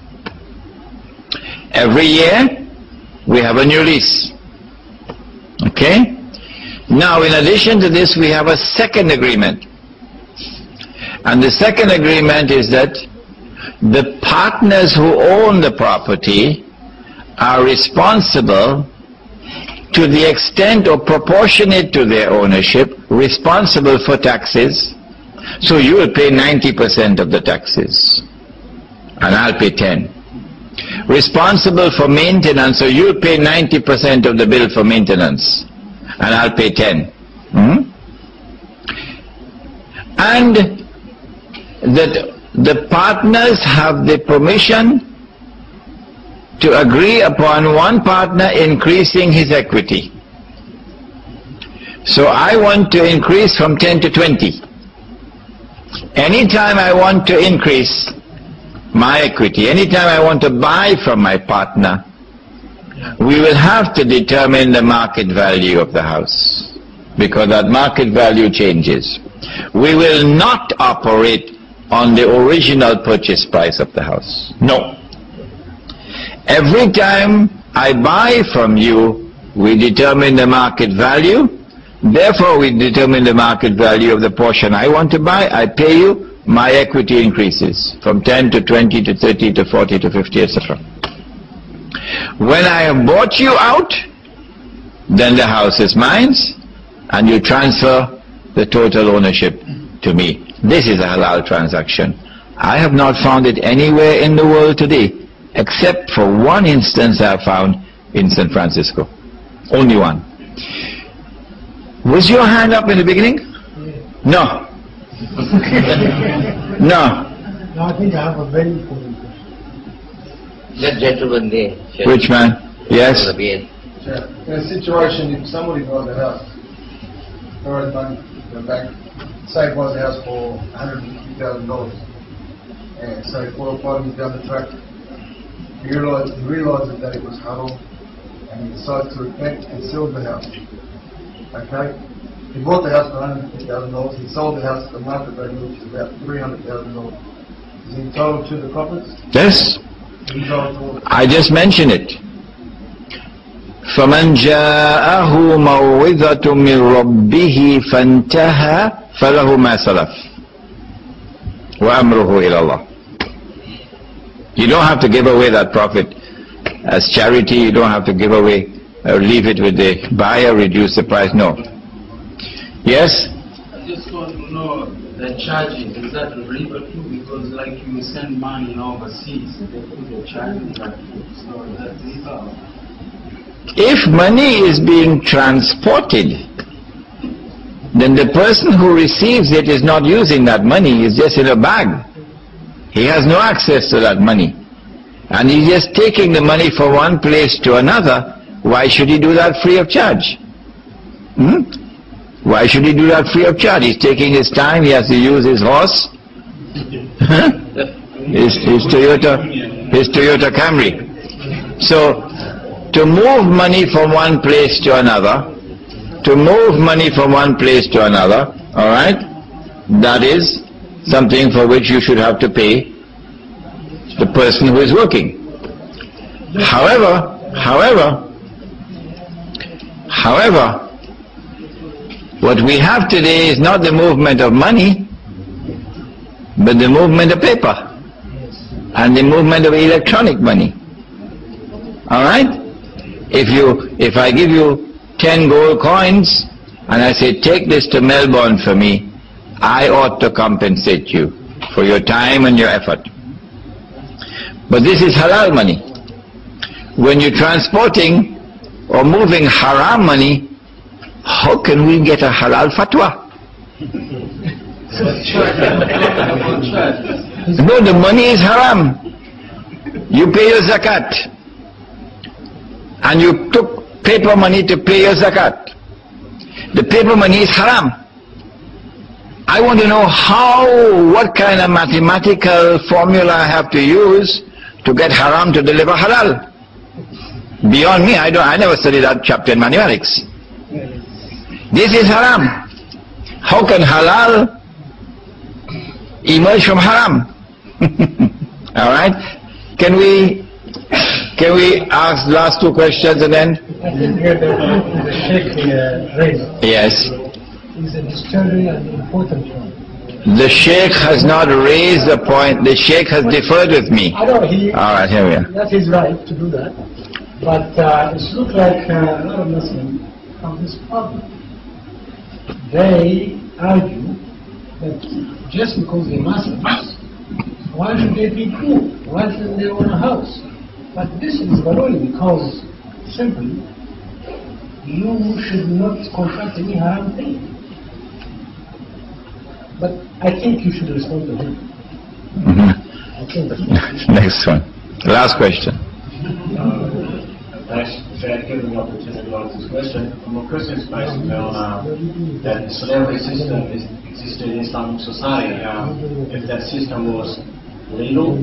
Every year, we have a new lease. Okay? Now, in addition to this, we have a second agreement. And the second agreement is that the partners who own the property are responsible to the extent or proportionate to their ownership, responsible for taxes. So you will pay 90% of the taxes, and I'll pay 10. Responsible for maintenance, so you'll pay 90% of the bill for maintenance, and I'll pay 10. And that the partners have the permission to agree upon one partner increasing his equity. So I want to increase from 10 to 20. Anytime I want to increase my equity, anytime I want to buy from my partner, we will have to determine the market value of the house, because that market value changes. We will not operate on the original purchase price of the house. No. Every time I buy from you, we determine the market value. Therefore, we determine the market value of the portion I want to buy. I pay you, my equity increases from 10 to 20 to 30 to 40 to 50, etc. When I have bought you out, then the house is mine, and you transfer the total ownership to me. This is a halal transaction. I have not found it anywhere in the world today, except for one instance I found in San Francisco. Only one. Was your hand up in the beginning? No. No. No, I think I have a very important question. That gentleman there. Sheikh. Which man? Yes. In a situation, if somebody buys a house, borrowed money from the bank, say buys a house for $150,000, and so 4 or 5 years down the track, he realises that it was haram, and he decides to repent and sells the house. Okay? He bought the house for $150,000, he sold the house at the market value, which is about $300,000. Is he entitled to the profits? Yes. Entitled to I just mentioned it. فَمَنْ جَاءَهُ مَوْعِظَةٌ مِّن رَبِّهِ فَانْتَهَى فَلَهُ مَا سَلَفَ وَأَمْرُهُ إِلَى اللَّهِ. You don't have to give away that profit as charity. You don't have to give away or leave it with the buyer, reduce the price. No. Yes? I just want to know the charging. Is that illegal too? Because like you send money overseas, they put the charging back. So that's legal. If money is being transported, then the person who receives it is not using that money. It's just in a bag. He has no access to that money. And he's just taking the money from one place to another. Why should he do that free of charge? Why should he do that free of charge? He's taking his time. He has to use his horse. his Toyota Camry. So, to move money from one place to another, alright, that is something for which you should have to pay the person who is working. However, what we have today is not the movement of money, but the movement of paper and the movement of electronic money. Alright? If I give you 10 gold coins and I say, take this to Melbourne for me, I ought to compensate you for your time and your effort. But this is halal money. When you're transporting or moving haram money, how can we get a halal fatwa? No, the money is haram. You pay your zakat. And you took paper money to pay your zakat. The paper money is haram. I want to know what kind of mathematical formula I have to use to get haram to deliver halal. Beyond me, I never studied that chapter in mathematics. This is haram. How can halal emerge from haram? Alright? Can we ask last 2 questions and then? I think the Sheikh raised. Yes. Is a disturbing and important point. The Sheikh has not raised the point. The Sheikh has deferred with me. I know Alright, here we are. That's his right to do that. But it looks like a lot of Muslims have this problem. They argue that just because they're Muslims, why should they be poor? Why shouldn't they own a house? But this is baloney because simply you should not contract any haram thing. But I think you should respond to him. I think that's Next one. Last question. Thanks for giving the opportunity to ask this question. From a Christian's base, we know that the slavery system existed in Islamic society. If that system was legal,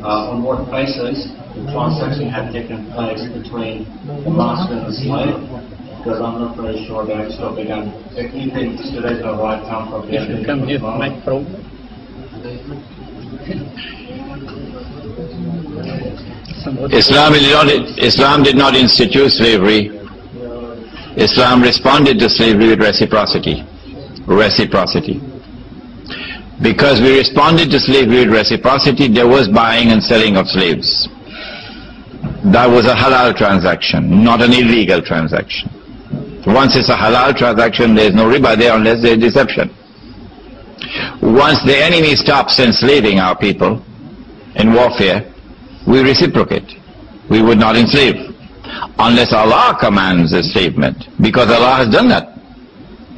on what basis the transaction had taken place between the master and the slave? Because I'm not very sure about this topic. And if you think today's the right time for the Come here, microphone. Islam did not institute slavery. Islam responded to slavery with reciprocity. Reciprocity. Because we responded to slavery with reciprocity, there was buying and selling of slaves. That was a halal transaction, not an illegal transaction. Once it's a halal transaction, there is no riba there unless there is deception. Once the enemy stops enslaving our people in warfare, we reciprocate. We would not enslave unless Allah commands enslavement, because Allah has done that.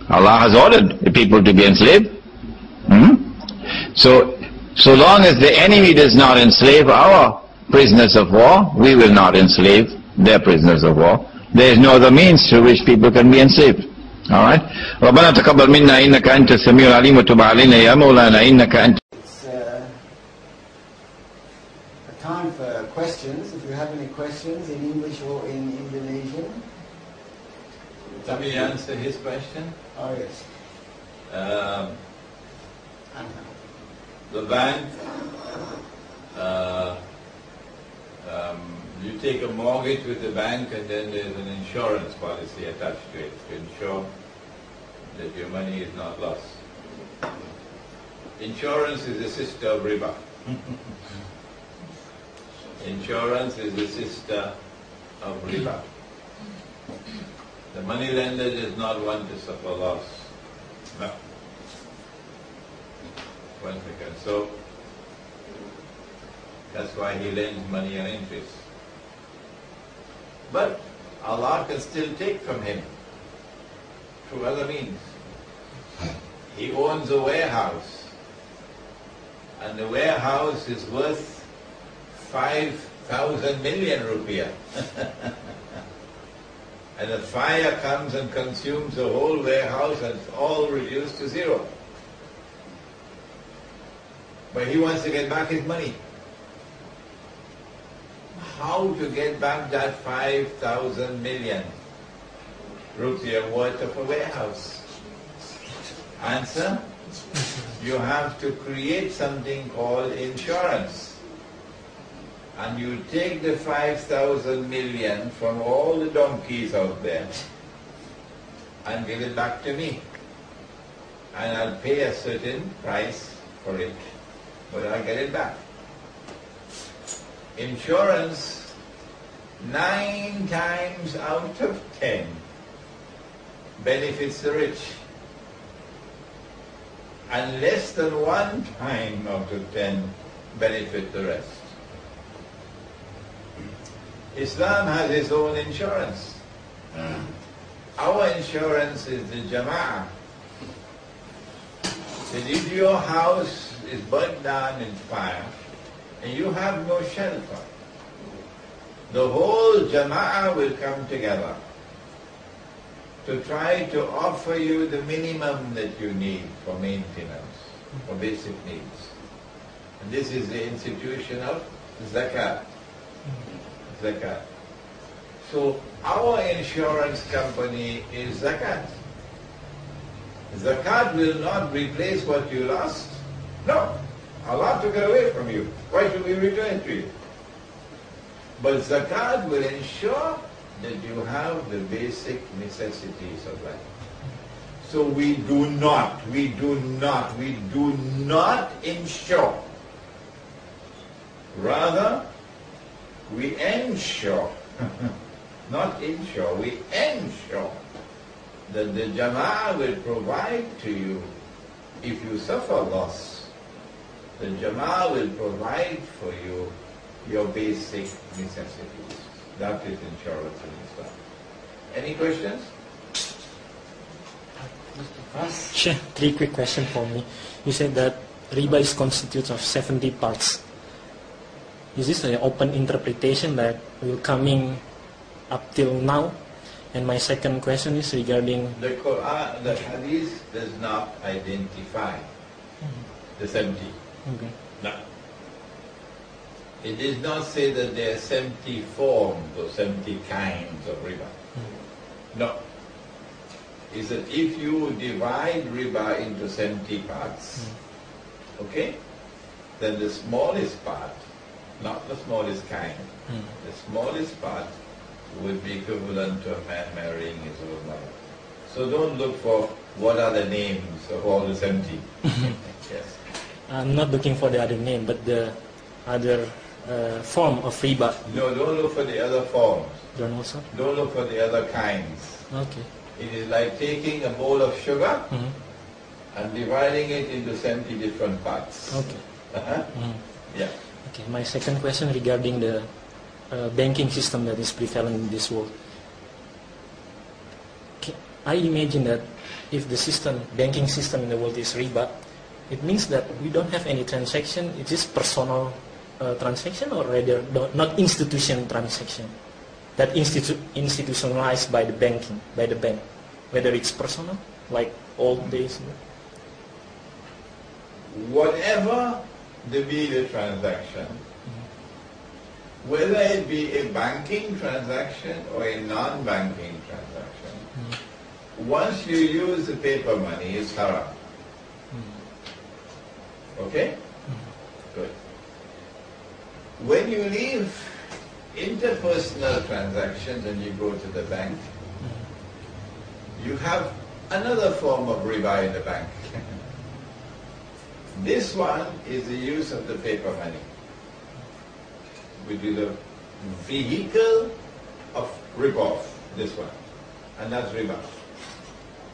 Allah has ordered the people to be enslaved. So long as the enemy does not enslave our prisoners of war, we will not enslave their prisoners of war. There is no other means through which people can be enslaved. Alright? رَبَّنَا تَقَبَّلْ مِنَّا إِنَّكَ أَنْتَ السَّمِيعُ الْعَلِيمُ وَتُبْ عَلَيْنَا يَا مَوْلَانَا إِنَّكَ أَنْتَ. It's a time for questions. If you have any questions in English or in Indonesian. Let me answer his question. Oh yes. The bank, you take a mortgage with the bank and then there's an insurance policy attached to it to ensure that your money is not lost. Insurance is the sister of riba. Insurance is the sister of riba. The money lender does not want to suffer loss. No. 1 second. So, that's why he lends money on interest. But Allah can still take from him through other means. He owns a warehouse, and the warehouse is worth 5,000 million rupiah. And a fire comes and consumes the whole warehouse and it's all reduced to zero. But he wants to get back his money. How to get back that 5,000 million rupiah worth of a warehouse? Answer, you have to create something called insurance. And you take the 5,000 million from all the donkeys out there and give it back to me. And I'll pay a certain price for it, but I'll get it back. Insurance, 9 times out of 10 benefits the rich, and less than 1 time out of 10 benefit the rest. Islam has its own insurance. Our insurance is the Jama'ah. That if your house is burnt down in fire and you have no shelter, the whole Jama'ah will come together to try to offer you the minimum that you need for maintenance, for basic needs. And this is the institution of zakat. Zakat. So our insurance company is zakat. Zakat will not replace what you lost. No. Allah took it away from you. Why should we return it to you? But zakat will ensure that you have the basic necessities of life. So we do not insure. Rather, we ensure, not insure, we ensure that the Jama'ah will provide to you, if you suffer loss, the Jama'ah will provide for you your basic necessities. That is insurance in Islam. Any questions? Sheikh, 3 quick questions for me. You said that riba is constituted of 70 parts. Is this an open interpretation that will coming up till now? And my second question is regarding the Quran. The Hadith does not identify the 70. Okay. No. It does not say that there are 70 forms or 70 kinds of riba. No. It's that if you divide riba into 70 parts, okay, then the smallest part not the smallest kind. The smallest part would be equivalent to a man marrying his own mother. So don't look for what are the names of all the 70. Yes. I'm not looking for the other name, but the other form of riba. No, don't look for the other forms. Don't also? Don't look for the other kinds. Okay. It is like taking a bowl of sugar and dividing it into 70 different parts. Okay. Yeah. Okay. My second question regarding the banking system that is prevalent in this world. I imagine that if the banking system in the world is riba, it means that we don't have any transaction. It is personal transaction, or rather not institution transaction that institutionalized by the bank, whether it's personal, like old days. Whatever be the transaction, whether it be a banking transaction or a non-banking transaction, once you use the paper money, it's haram. Okay? Good. When you leave interpersonal transactions and you go to the bank, you have another form of riba in the bank. This one is the use of the paper money, which is the vehicle of rip-off, this one, and that's riba.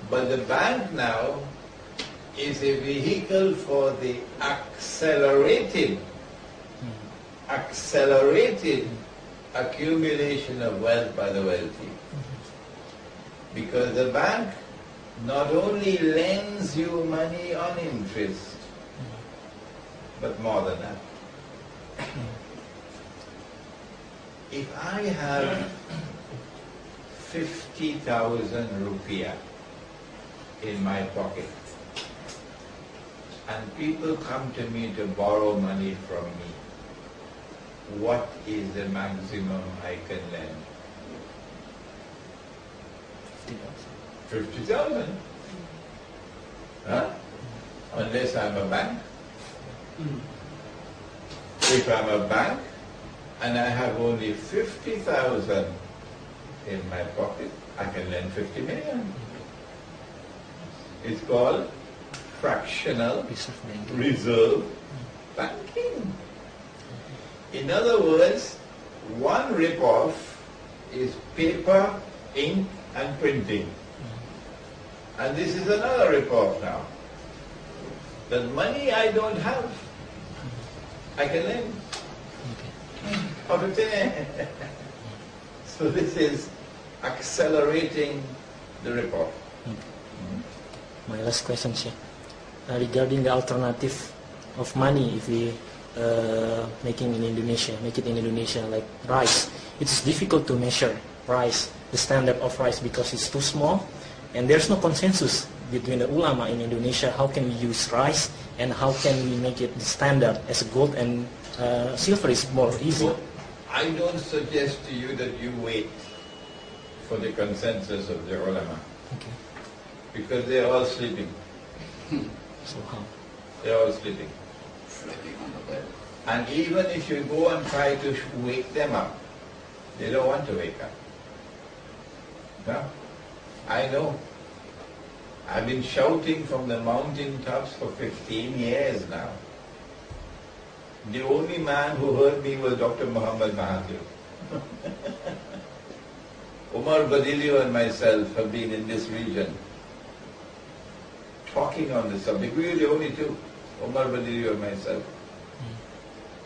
But the bank now is a vehicle for the accelerated accumulation of wealth by the wealthy. Because the bank not only lends you money on interest, but more than that. If I have 50,000 rupiah in my pocket, and people come to me to borrow money from me, what is the maximum I can lend? 50,000. Huh? Unless I'm a bank. If I'm a bank and I have only 50,000 in my pocket, I can lend 50 million. It's called fractional reserve banking. In other words, one rip-off is paper, ink and printing. And this is another rip-off now. The money I don't have, I can lend. So this is accelerating the rip-off. My last question, Sheikh. Regarding the alternative of money, if we make it in Indonesia, like rice, it's difficult to measure rice, the standard of rice, because it's too small, and there's no consensus between the ulama in Indonesia. How can we use rice, and how can we make it the standard as gold and silver is more easy? So I don't suggest to you that you wait for the consensus of the ulama. Okay. Because they're all sleeping. So how? They're all sleeping. Sleeping on the bed. And even if you go and try to wake them up, they don't want to wake up. No? I know. I've been shouting from the mountain tops for 15 years now. The only man who heard me was Dr. Muhammad Mahathir. Umar Badilio and myself have been in this region talking on this subject. We were the only two, Umar Badilio and myself.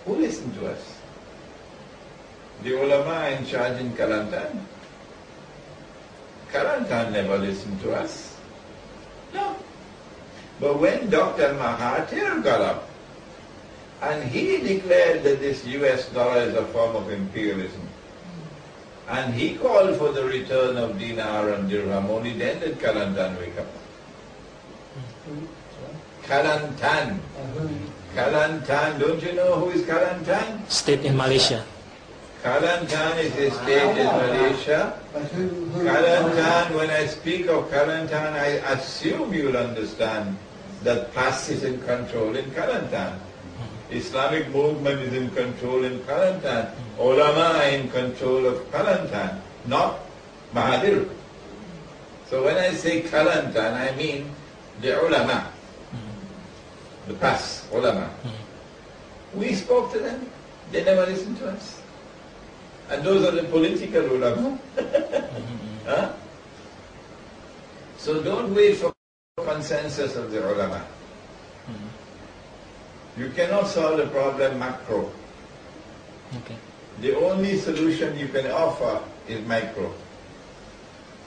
Who listened to us? The ulama in charge in Kelantan. Kelantan never listened to us. No. But when Dr. Mahathir got up and he declared that this US dollar is a form of imperialism, and he called for the return of dinar and dirham, only then did Kelantan wake up. Kelantan. Kelantan, don't you know who is Kelantan? State in Malaysia. Kelantan is a state in Malaysia. Kelantan, when I speak of Kelantan, I assume you'll understand that PAS is in control in Kelantan. Islamic movement is in control in Kelantan. Ulama are in control of Kelantan, not Mahathir. So when I say Kelantan, I mean the ulama, the past ulama. We spoke to them, they never listened to us. And those are the political ulama. Huh? So don't wait for consensus of the ulama. You cannot solve the problem macro. Okay. The only solution you can offer is micro.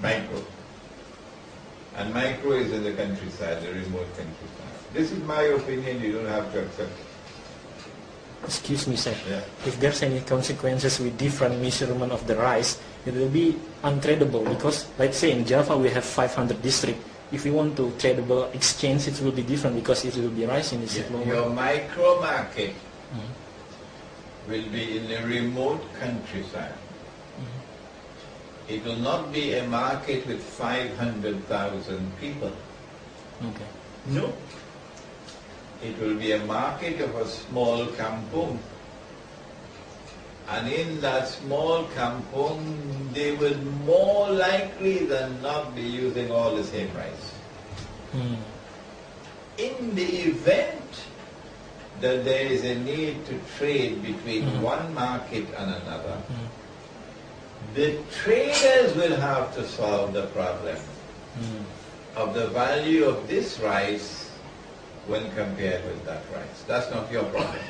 Micro. And micro is in the countryside, the remote countryside. This is my opinion, you don't have to accept it. Excuse me, sir. Yeah. If there's any consequences with different measurement of the rice, it will be untradable because, let's say in Java we have 500 districts. If we want to tradable exchange, it will be different because it will be rice in the moment. Your micro market will be in the remote countryside. It will not be a market with 500,000 people. Okay. No. It will be a market of a small kampung. And in that small kampung, they will more likely than not be using all the same rice. In the event that there is a need to trade between one market and another, the traders will have to solve the problem of the value of this rice when compared with that rice. That's not your problem.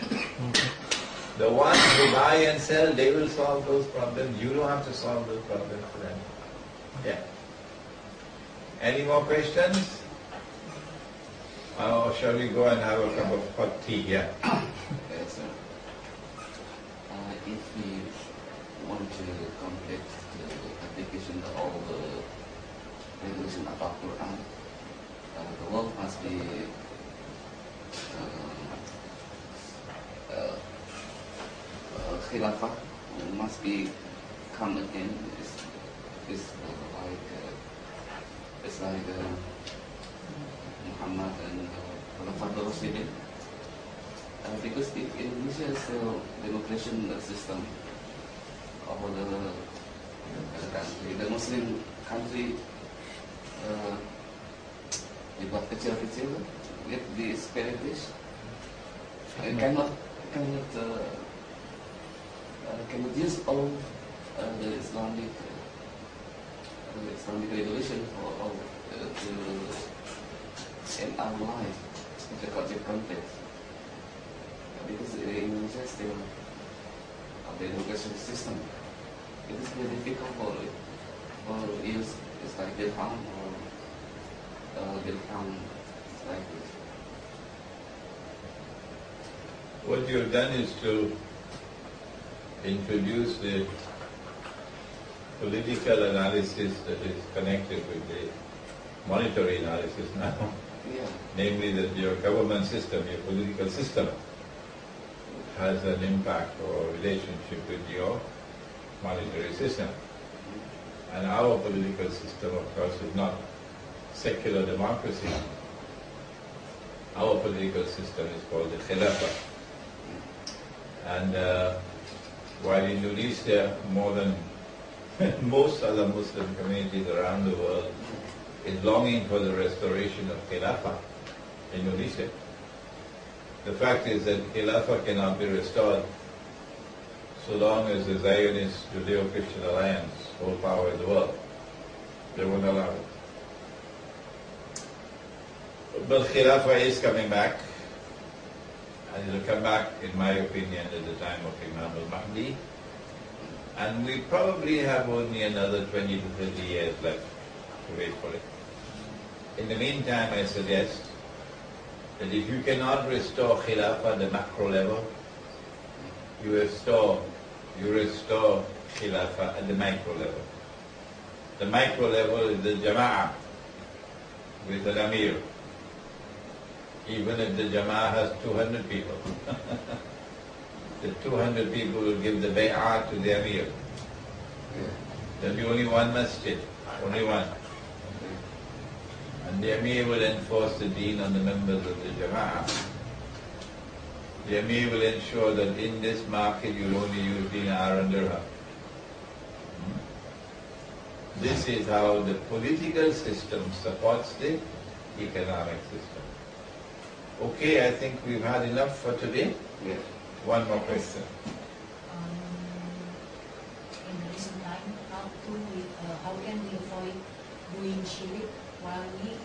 The ones who buy and sell, they will solve those problems. You don't have to solve those problems for them. Yeah. Any more questions? Or shall we go and have a cup of hot tea here? Yes, sir. If we want to complete the application of all the regulation about Quran, the world must be Khilafah must be come again. It's like Muhammad and Khilafah Rashidin. Because if Indonesia is still democracy system of the country, the Muslim country dibuat kecil-kecil, get the heritage, cannot use all the Islamic regulation for all to end our life in the context. Because in Indonesia still the education system, it is very difficult for use it's like dirham or dirham like this. What you've done is to introduce the political analysis that is connected with the monetary analysis now. Yeah. Namely that your government system, your political system has an impact or relationship with your monetary system. And our political system, of course, is not secular democracy. Our political system is called the Khilafah. And while Indonesia, more than most other Muslim communities around the world, is longing for the restoration of Khilafah, Indonesia, the fact is that Khilafah cannot be restored so long as the Zionist Judeo-Christian alliance hold power in the world. They won't allow it. But Khilafah is coming back, and it will come back, in my opinion, at the time of Imam al-Mahdi. And we probably have only another 20 to 30 years left to wait for it. In the meantime, I suggest that if you cannot restore Khilafah at the macro level, you restore Khilafah at the micro level. The micro level is the Jama'ah with an Amir. Even if the Jama'ah has 200 people, the 200 people will give the bay'ah to the Amir. There will be only one masjid, only one. And the Amir will enforce the deen on the members of the Jama'ah. The Amir will ensure that in this market you only use dinar and dirham. This is how the political system supports the economic system. Okay, I think we've had enough for today. Yes. One more question. In recent time, how can we avoid doing shirk while we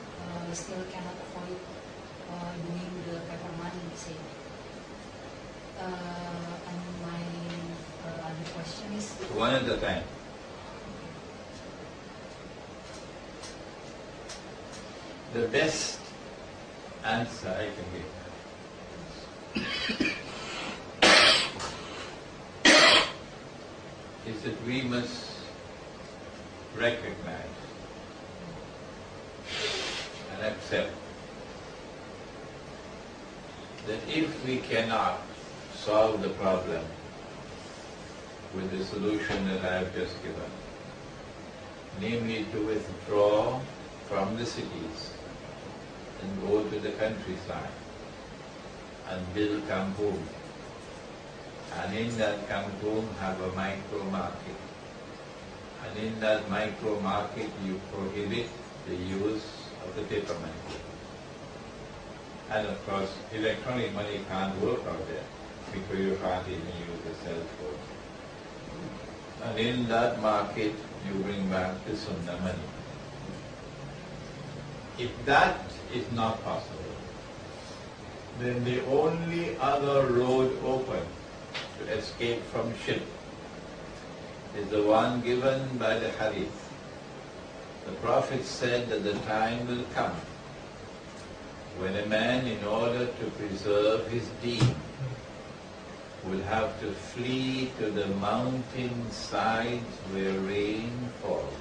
still cannot avoid doing the paper money, say? And my other question is... One at a time. The best answer I can give is that we must recognize and accept that if we cannot solve the problem with the solution that I have just given, namely to withdraw from the cities and go to the countryside and build kampung, and in that kampung have a micro market, and in that micro market you prohibit the use of the paper money. And of course electronic money can't work out there because you can't even use a cell phone. And in that market you bring back the sunnah money. If that is not possible, then the only other road open to escape from shirk is the one given by the hadith. The Prophet said that the time will come when a man, in order to preserve his deen, will have to flee to the mountain sides where rain falls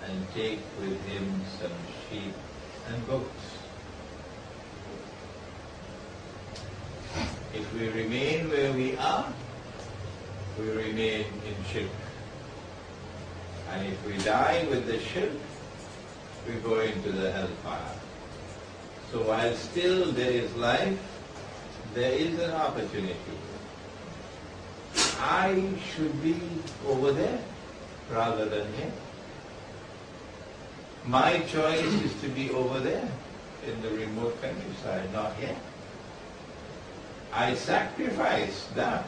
and take with him some sheep and goats. If we remain where we are, we remain in shirk. And if we die with the shirk, we go into the hellfire. So while still there is life, there is an opportunity. I should be over there rather than here. My choice is to be over there in the remote countryside, not here. I sacrifice that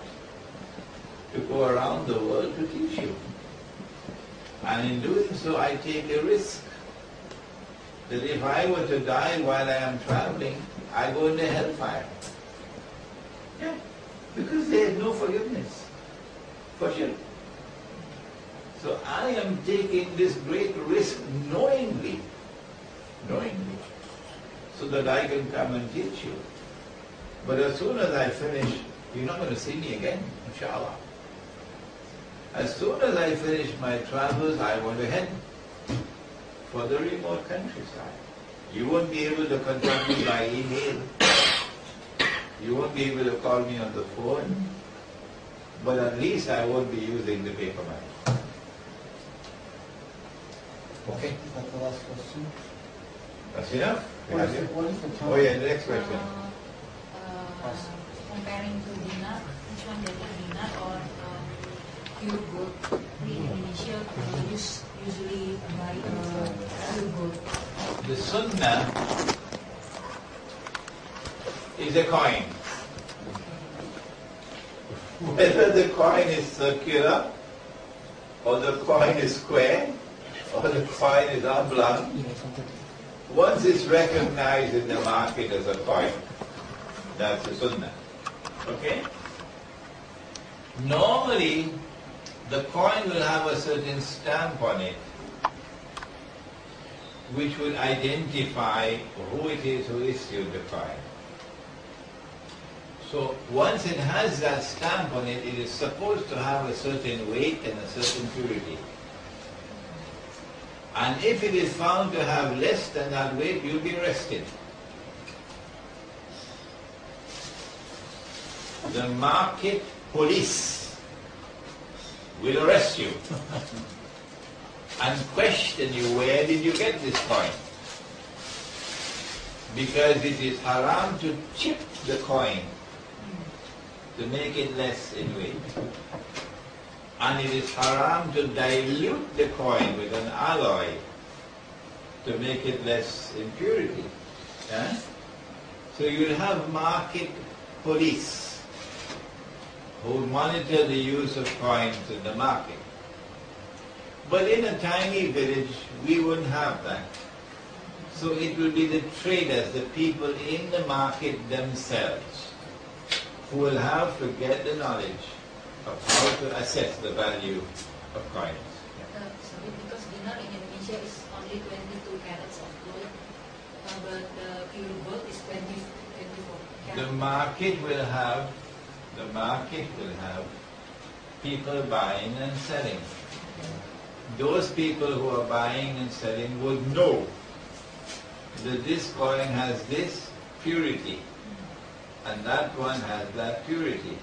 to go around the world to teach you. And in doing so, I take a risk that if I were to die while I am traveling, I go into hellfire. Yeah, because there is no forgiveness for sure. So I am taking this great risk knowingly, so that I can come and teach you. But as soon as I finish, you're not going to see me again, inshallah. As soon as I finish my travels, I want to head for the remote countryside. You won't be able to contact me by email. You won't be able to call me on the phone. But at least I won't be using the paper money. Okay? That's the last question. That's enough? What is the time? Oh yeah, the next question. Comparing to dinar, which one better, dinar or pure gold? We in Indonesia usually buy pure gold. The sunnah is a coin. Whether the coin is circular, or the coin is square, or the coin is oblong, once it's recognized in the market as a coin, that's a sunnah. Okay? Normally, the coin will have a certain stamp on it, which will identify who it is who issued the coin. So once it has that stamp on it, it is supposed to have a certain weight and a certain purity. And if it is found to have less than that weight, you'll be arrested. The market police will arrest you and question you, where did you get this coin? Because it is haram to chip the coin to make it less in weight. And it is haram to dilute the coin with an alloy to make it less in purity. So you will have market police who monitor the use of coins in the market. But in a tiny village, we wouldn't have that. So it will be the traders, the people in the market themselves, who will have to get the knowledge of how to assess the value of coins. Sorry, because dinar in Indonesia is only 22 carats of gold, but pure gold is 24 carats. The market will have people buying and selling. Those people who are buying and selling would know that this coin has this purity and that one has that purity.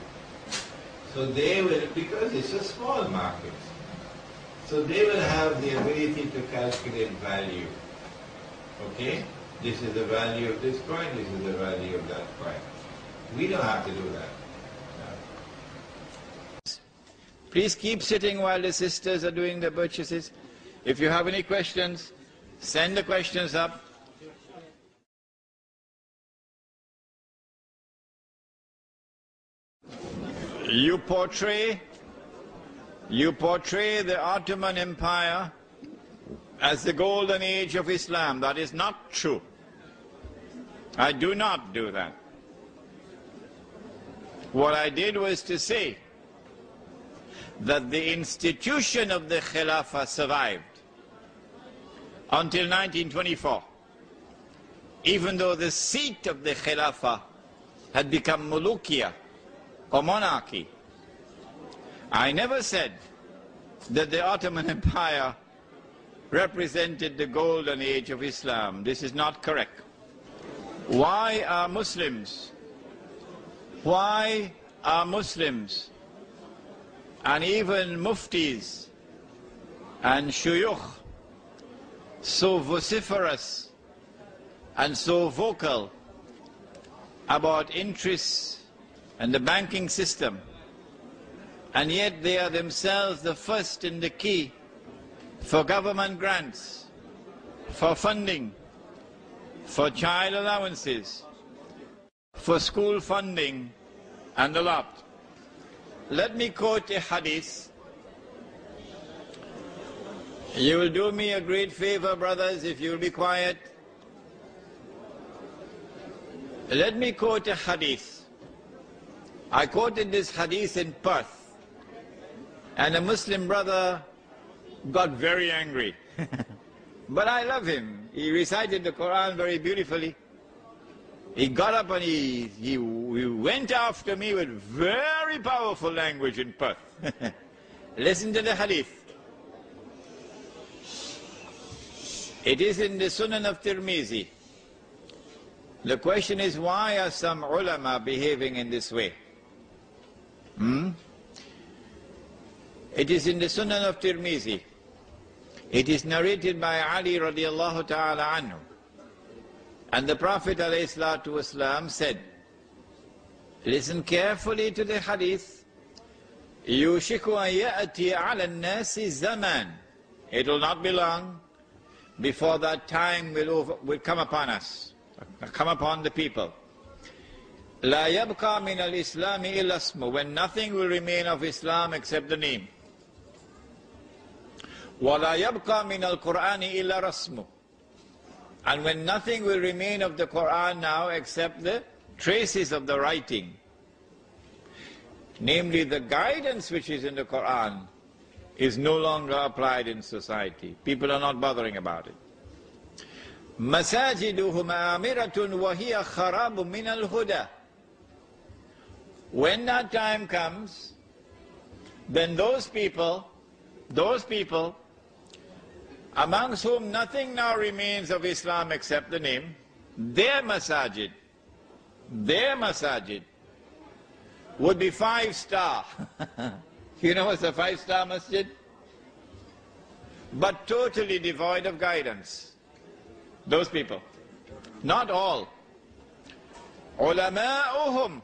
So they will, because it's a small market, so they will have the ability to calculate value. Okay? This is the value of this coin, this is the value of that coin. We don't have to do that. Please keep sitting while the sisters are doing the purchases. If you have any questions, send the questions up. You portray the Ottoman Empire as the golden age of Islam. That is not true. I do not do that. What I did was to say that the institution of the Khilafah survived until 1924, even though the seat of the Khilafah had become Mulukiya, or monarchy. I never said that the Ottoman Empire represented the golden age of Islam. This is not correct. Why are Muslims and even muftis and shuyukh so vociferous and so vocal about interests and the banking system, and yet they are themselves the first in the queue for government grants, for funding, for child allowances, for school funding, and a lot. Let me quote a hadith. You will do me a great favor, brothers, if you will be quiet. Let me quote a hadith. I quoted this hadith in Perth, and a Muslim brother got very angry. But I love him. He recited the Quran very beautifully. He got up and he went after me with very powerful language in Perth. Listen to the hadith. It is in the Sunan of Tirmizi. The question is, why are some ulama behaving in this way? It is in the Sunan of Tirmizi. It is narrated by Ali radiallahu ta'ala anhu. And the Prophet ﷺ said, listen carefully to the hadith, يُوشِكُ أَن يَأْتِيَ عَلَى النَّاسِ زَمَانٍ. It will not be long before that time will come upon us, come upon the people. لَا يَبْقَى مِنَ الْإِسْلَامِ إِلَّا اسْمُ. When nothing will remain of Islam except the name. وَلَا يَبْقَى مِنَ الْقُرْآنِ إِلَّا رَسْمُ. And when nothing will remain of the Quran now except the traces of the writing, namely the guidance which is in the Quran is no longer applied in society. People are not bothering about it. مَسَاجِدُهُمْ آمِرَةٌ وَهِيَ خَرَابٌ مِنَ الْهُدَى. When that time comes, then those people amongst whom nothing now remains of Islam except the name, their masajid would be 5-star. You know what's a 5-star masjid? But totally devoid of guidance. Those people. Not all. Ulama'uhum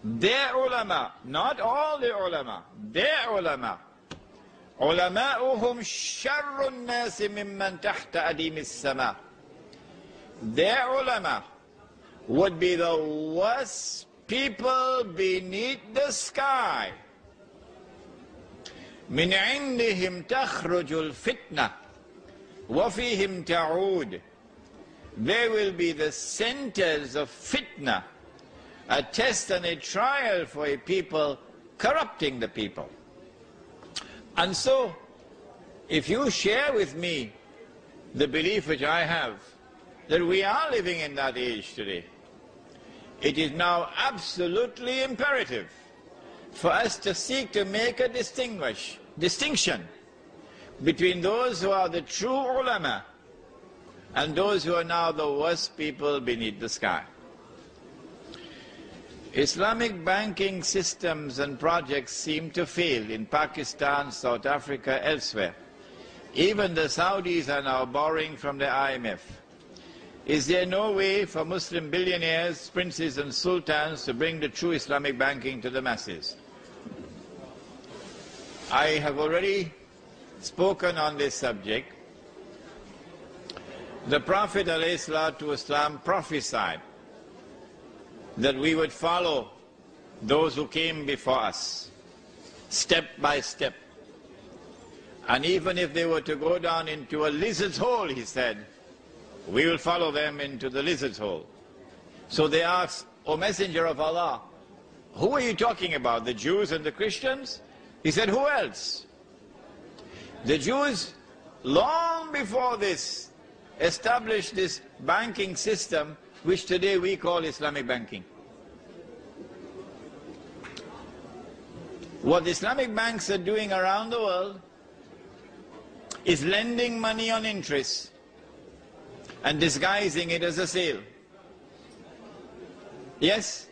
their ulama, not all the ulama, their ulama. علماؤهم شر الناس ممن تحت أديم السماء. Their ulama would be the worst people beneath the sky. من عندهم تخرج الفتنة وفيهم تعود. They will be the centers of fitna, a test and a trial for a people corrupting the people. And so, if you share with me the belief which I have, that we are living in that age today, it is now absolutely imperative for us to seek to make a distinction between those who are the true ulama and those who are now the worst people beneath the sky. Islamic banking systems and projects seem to fail in Pakistan, South Africa, elsewhere. Even the Saudis are now borrowing from the IMF. Is there no way for Muslim billionaires, princes and sultans to bring the true Islamic banking to the masses? I have already spoken on this subject. The Prophet ﷺ prophesied that we would follow those who came before us, step by step. And even if they were to go down into a lizard's hole, he said, we will follow them into the lizard's hole. So they asked, O Messenger of Allah, who are you talking about, the Jews and the Christians? He said, who else? The Jews, long before this, established this banking system which today we call Islamic banking. What the Islamic banks are doing around the world is lending money on interest and disguising it as a sale. Yes,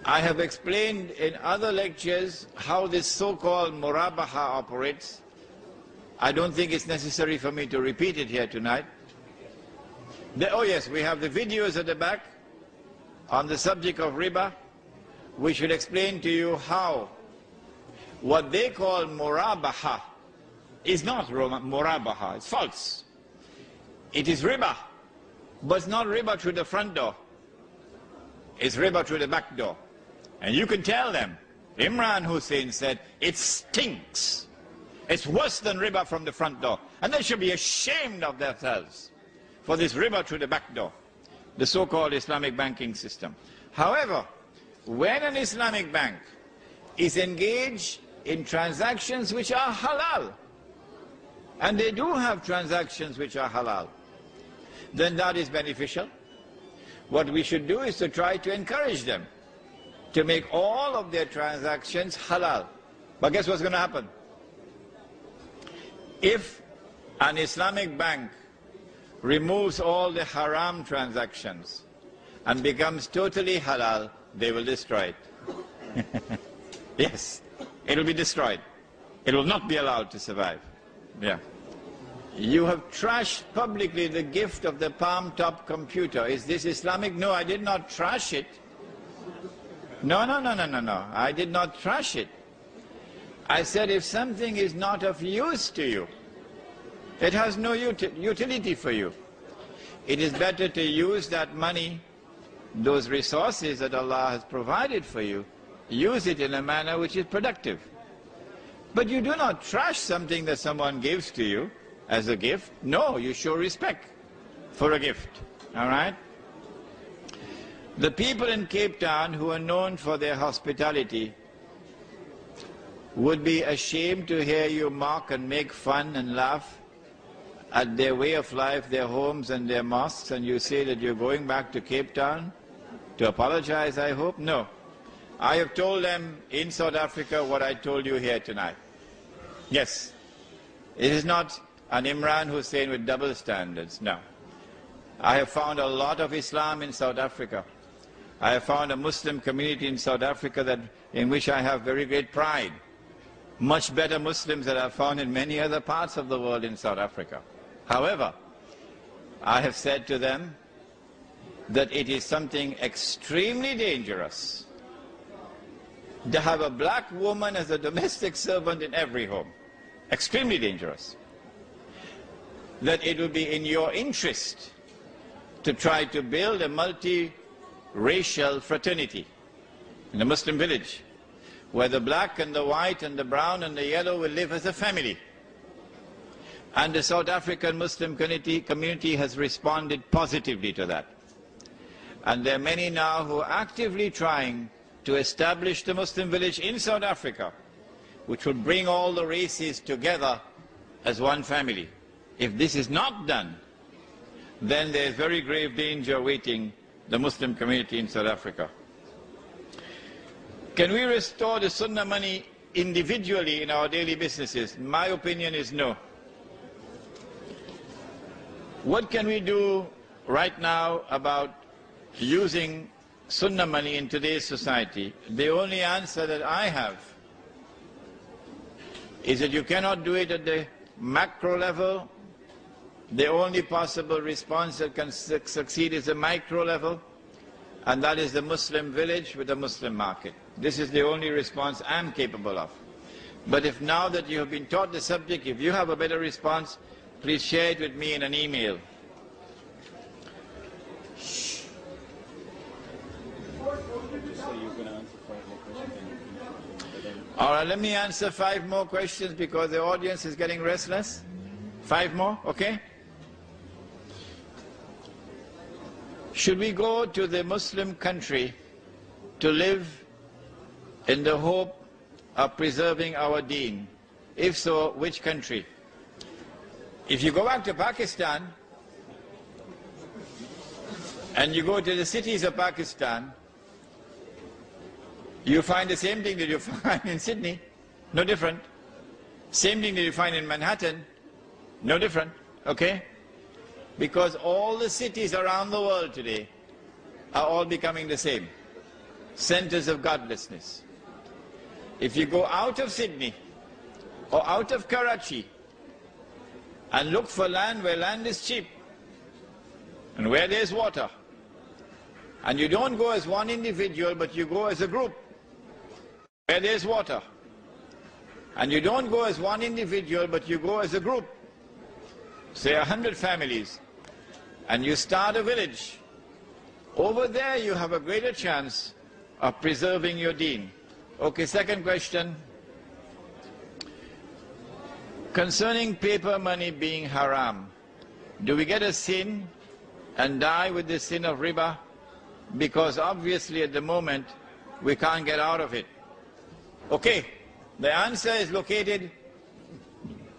I have explained in other lectures how this so-called murabaha operates. I don't think it's necessary for me to repeat it here tonight. Oh yes, we have the videos at the back on the subject of riba, which will explain to you how what they call murabaha is not murabaha, it's false. It is riba, but it's not riba through the front door. It's riba through the back door. And you can tell them, Imran Hosein said, it stinks. It's worse than riba from the front door. And they should be ashamed of themselves for this riba through the back door, the so-called Islamic banking system. However, when an Islamic bank is engaged in transactions which are halal, and they do have transactions which are halal, then that is beneficial. What we should do is to try to encourage them to make all of their transactions halal. But guess what's going to happen? If an Islamic bank removes all the haram transactions and becomes totally halal, they will destroy it. Yes, it will be destroyed. It will not be allowed to survive. Yeah. You have trashed publicly the gift of the palm-top computer. Is this Islamic? No, I did not trash it. No. I did not trash it. I said if something is not of use to you, it has no utility for you, it is better to use that money, those resources that Allah has provided for you, use it in a manner which is productive. But you do not trash something that someone gives to you as a gift. No, you show respect for a gift. All right? The people in Cape Town who are known for their hospitality would be ashamed to hear you mock and make fun and laugh at their way of life, their homes and their mosques, and you say that you're going back to Cape Town to apologize, I hope? No. I have told them in South Africa what I told you here tonight. Yes. It is not an Imran Hosein with double standards, no. I have found a lot of Islam in South Africa. I have found a Muslim community in South Africa in which I have very great pride. Much better Muslims than I have found in many other parts of the world in South Africa. However, I have said to them, that it is something extremely dangerous to have a black woman as a domestic servant in every home. Extremely dangerous. That it will be in your interest to try to build a multi-racial fraternity in a Muslim village, where the black and the white and the brown and the yellow will live as a family. And the South African Muslim community has responded positively to that. And there are many now who are actively trying to establish the Muslim village in South Africa, which would bring all the races together as one family. If this is not done, then there is very grave danger awaiting the Muslim community in South Africa. Can we restore the Sunnah money individually in our daily businesses? My opinion is no. What can we do right now about using Sunnah money in today's society? The only answer that I have is that you cannot do it at the macro level. The only possible response that can succeed is the micro level, and that is the Muslim village with the Muslim market. This is the only response I'm capable of. But if now that you have been taught the subject, if you have a better response, please share it with me in an email. All right, let me answer 5 more questions because the audience is getting restless. 5 more, okay? Should we go to the Muslim country to live in the hope of preserving our deen? If so, which country? If you go back to Pakistan and you go to the cities of Pakistan, you find the same thing that you find in Sydney, no different. Same thing that you find in Manhattan, no different, okay? Because all the cities around the world today are all becoming the same. Centers of godlessness. If you go out of Sydney or out of Karachi and look for land where land is cheap and where there's water, and you don't go as one individual but you go as a group, where there's water, and you don't go as one individual but you go as a group, say 100 families, and you start a village, over there you have a greater chance of preserving your deen. Okay, second question. Concerning paper money being haram, do we get a sin and die with the sin of riba? Because obviously at the moment we can't get out of it. Okay, the answer is located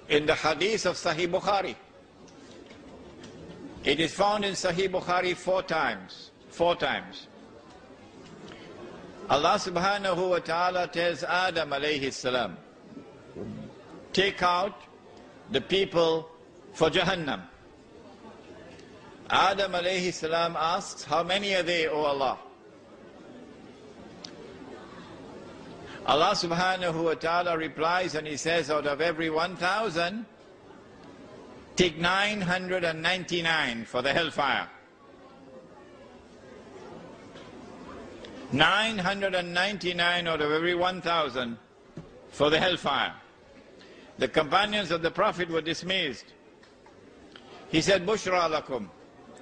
in the hadith of Sahih Bukhari. It is found in Sahih Bukhari 4 times. 4 times. Allah subhanahu wa ta'ala tells Adam alayhi salam, take out the people for Jahannam. Adam alayhi salam asks, how many are they, O Allah? Allah subhanahu wa ta'ala replies and he says, out of every 1,000, take 999 for the hellfire. 999 out of every 1,000 for the hellfire. The companions of the Prophet were dismayed. He said, Bushra lakum,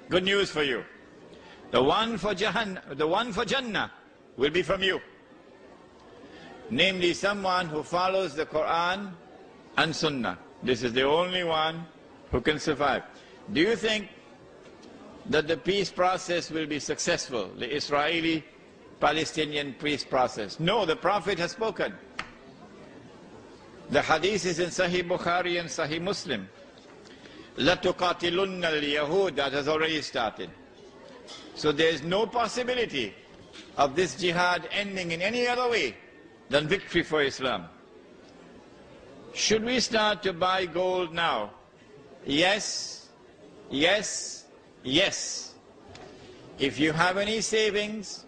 good news for you. The one for Jannah will be from you. Namely, someone who follows the Quran and Sunnah. This is the only one who can survive. Do you think that the peace process will be successful, the Israeli-Palestinian peace process? No, the Prophet has spoken. The hadith is in Sahih Bukhari and Sahih Muslim. لَتُقَاتِلُنَّ الْيَهُودَ, that has already started. So there is no possibility of this jihad ending in any other way than victory for Islam. Should we start to buy gold now? Yes, yes, yes. If you have any savings,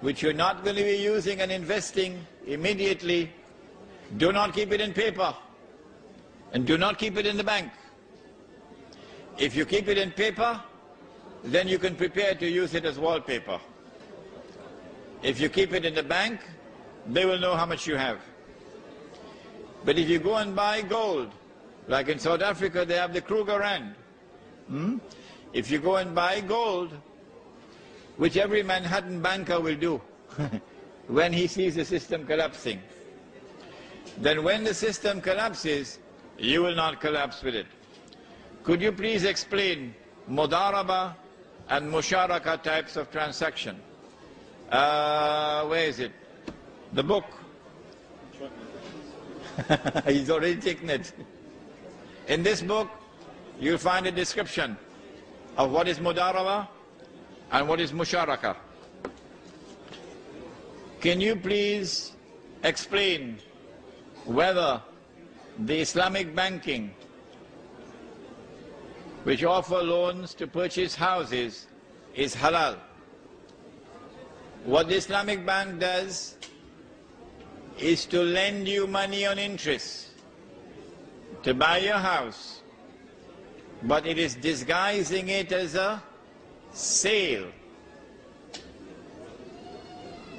which you're not going to be using and investing immediately, do not keep it in paper and do not keep it in the bank. If you keep it in paper, then you can prepare to use it as wallpaper. If you keep it in the bank, they will know how much you have. But if you go and buy gold, like in South Africa they have the Kruger Rand. If you go and buy gold, which every Manhattan banker will do when he sees the system collapsing, then when the system collapses, you will not collapse with it. Could you please explain mudaraba and musharaka types of transaction? Where is it? The book. He's already taken it. In this book, you'll find a description of what is mudaraba and what is musharaka. Can you please explain whether the Islamic banking, which offer loans to purchase houses, is halal? What the Islamic bank does is to lend you money on interest to buy your house, but it is disguising it as a sale.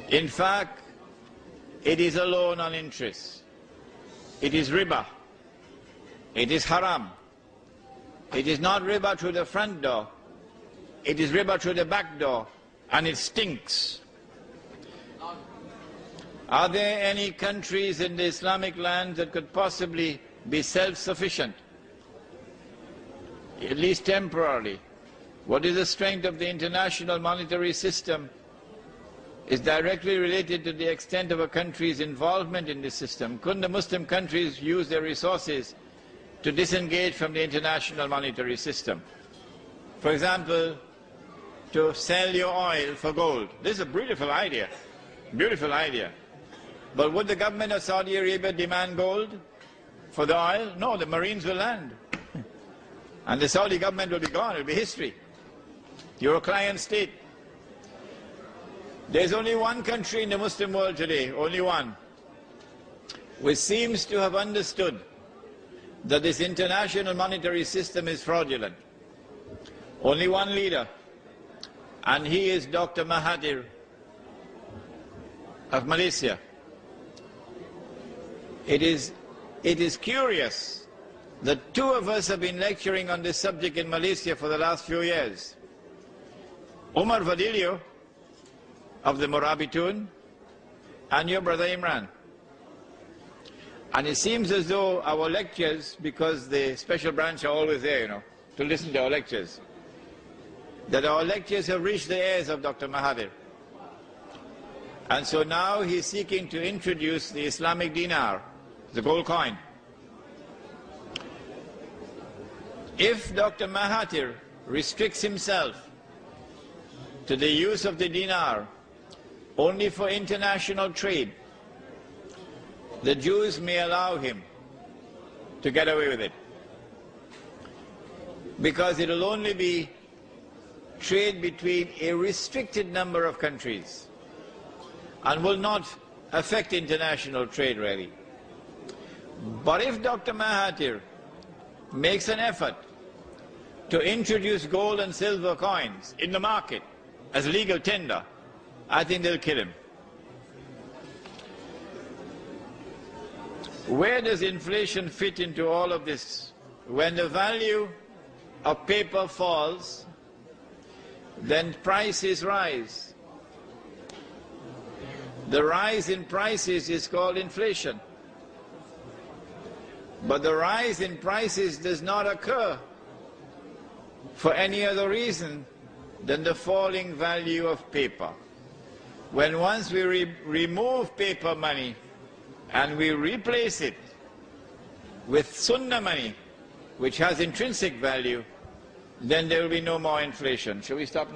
In fact, it is a loan on interest. It is riba. It is haram. It is not riba through the front door. It is riba through the back door, and it stinks. Are there any countries in the Islamic lands that could possibly be self-sufficient, at least temporarily? What is the strength of the international monetary system is directly related to the extent of a country's involvement in this system. Couldn't the Muslim countries use their resources to disengage from the international monetary system? For example, to sell your oil for gold. This is a beautiful idea. Beautiful idea. But would the government of Saudi Arabia demand gold for the oil? No, the Marines will land. And the Saudi government will be gone, it will be history. You're a client state. There's only one country in the Muslim world today, only one, which seems to have understood that this international monetary system is fraudulent. Only one leader, and he is Dr. Mahathir of Malaysia. It is curious that two of us have been lecturing on this subject in Malaysia for the last few years. Umar Vadilio of the Murabitun and your brother Imran. And it seems as though our lectures, because the special branch are always there, to listen to our lectures, that our lectures have reached the ears of Dr. Mahathir. And so now he's seeking to introduce the Islamic dinar, the gold coin. If Dr. Mahathir restricts himself to the use of the dinar only for international trade, the Jews may allow him to get away with it, because it will only be trade between a restricted number of countries and will not affect international trade really. But if Dr. Mahathir makes an effort to introduce gold and silver coins in the market as legal tender, I think they'll kill him. Where does inflation fit into all of this? When the value of paper falls, then prices rise. The rise in prices is called inflation. But the rise in prices does not occur for any other reason than the falling value of paper. When once we remove paper money and we replace it with sunnah money, which has intrinsic value, then there will be no more inflation. Shall we stop now?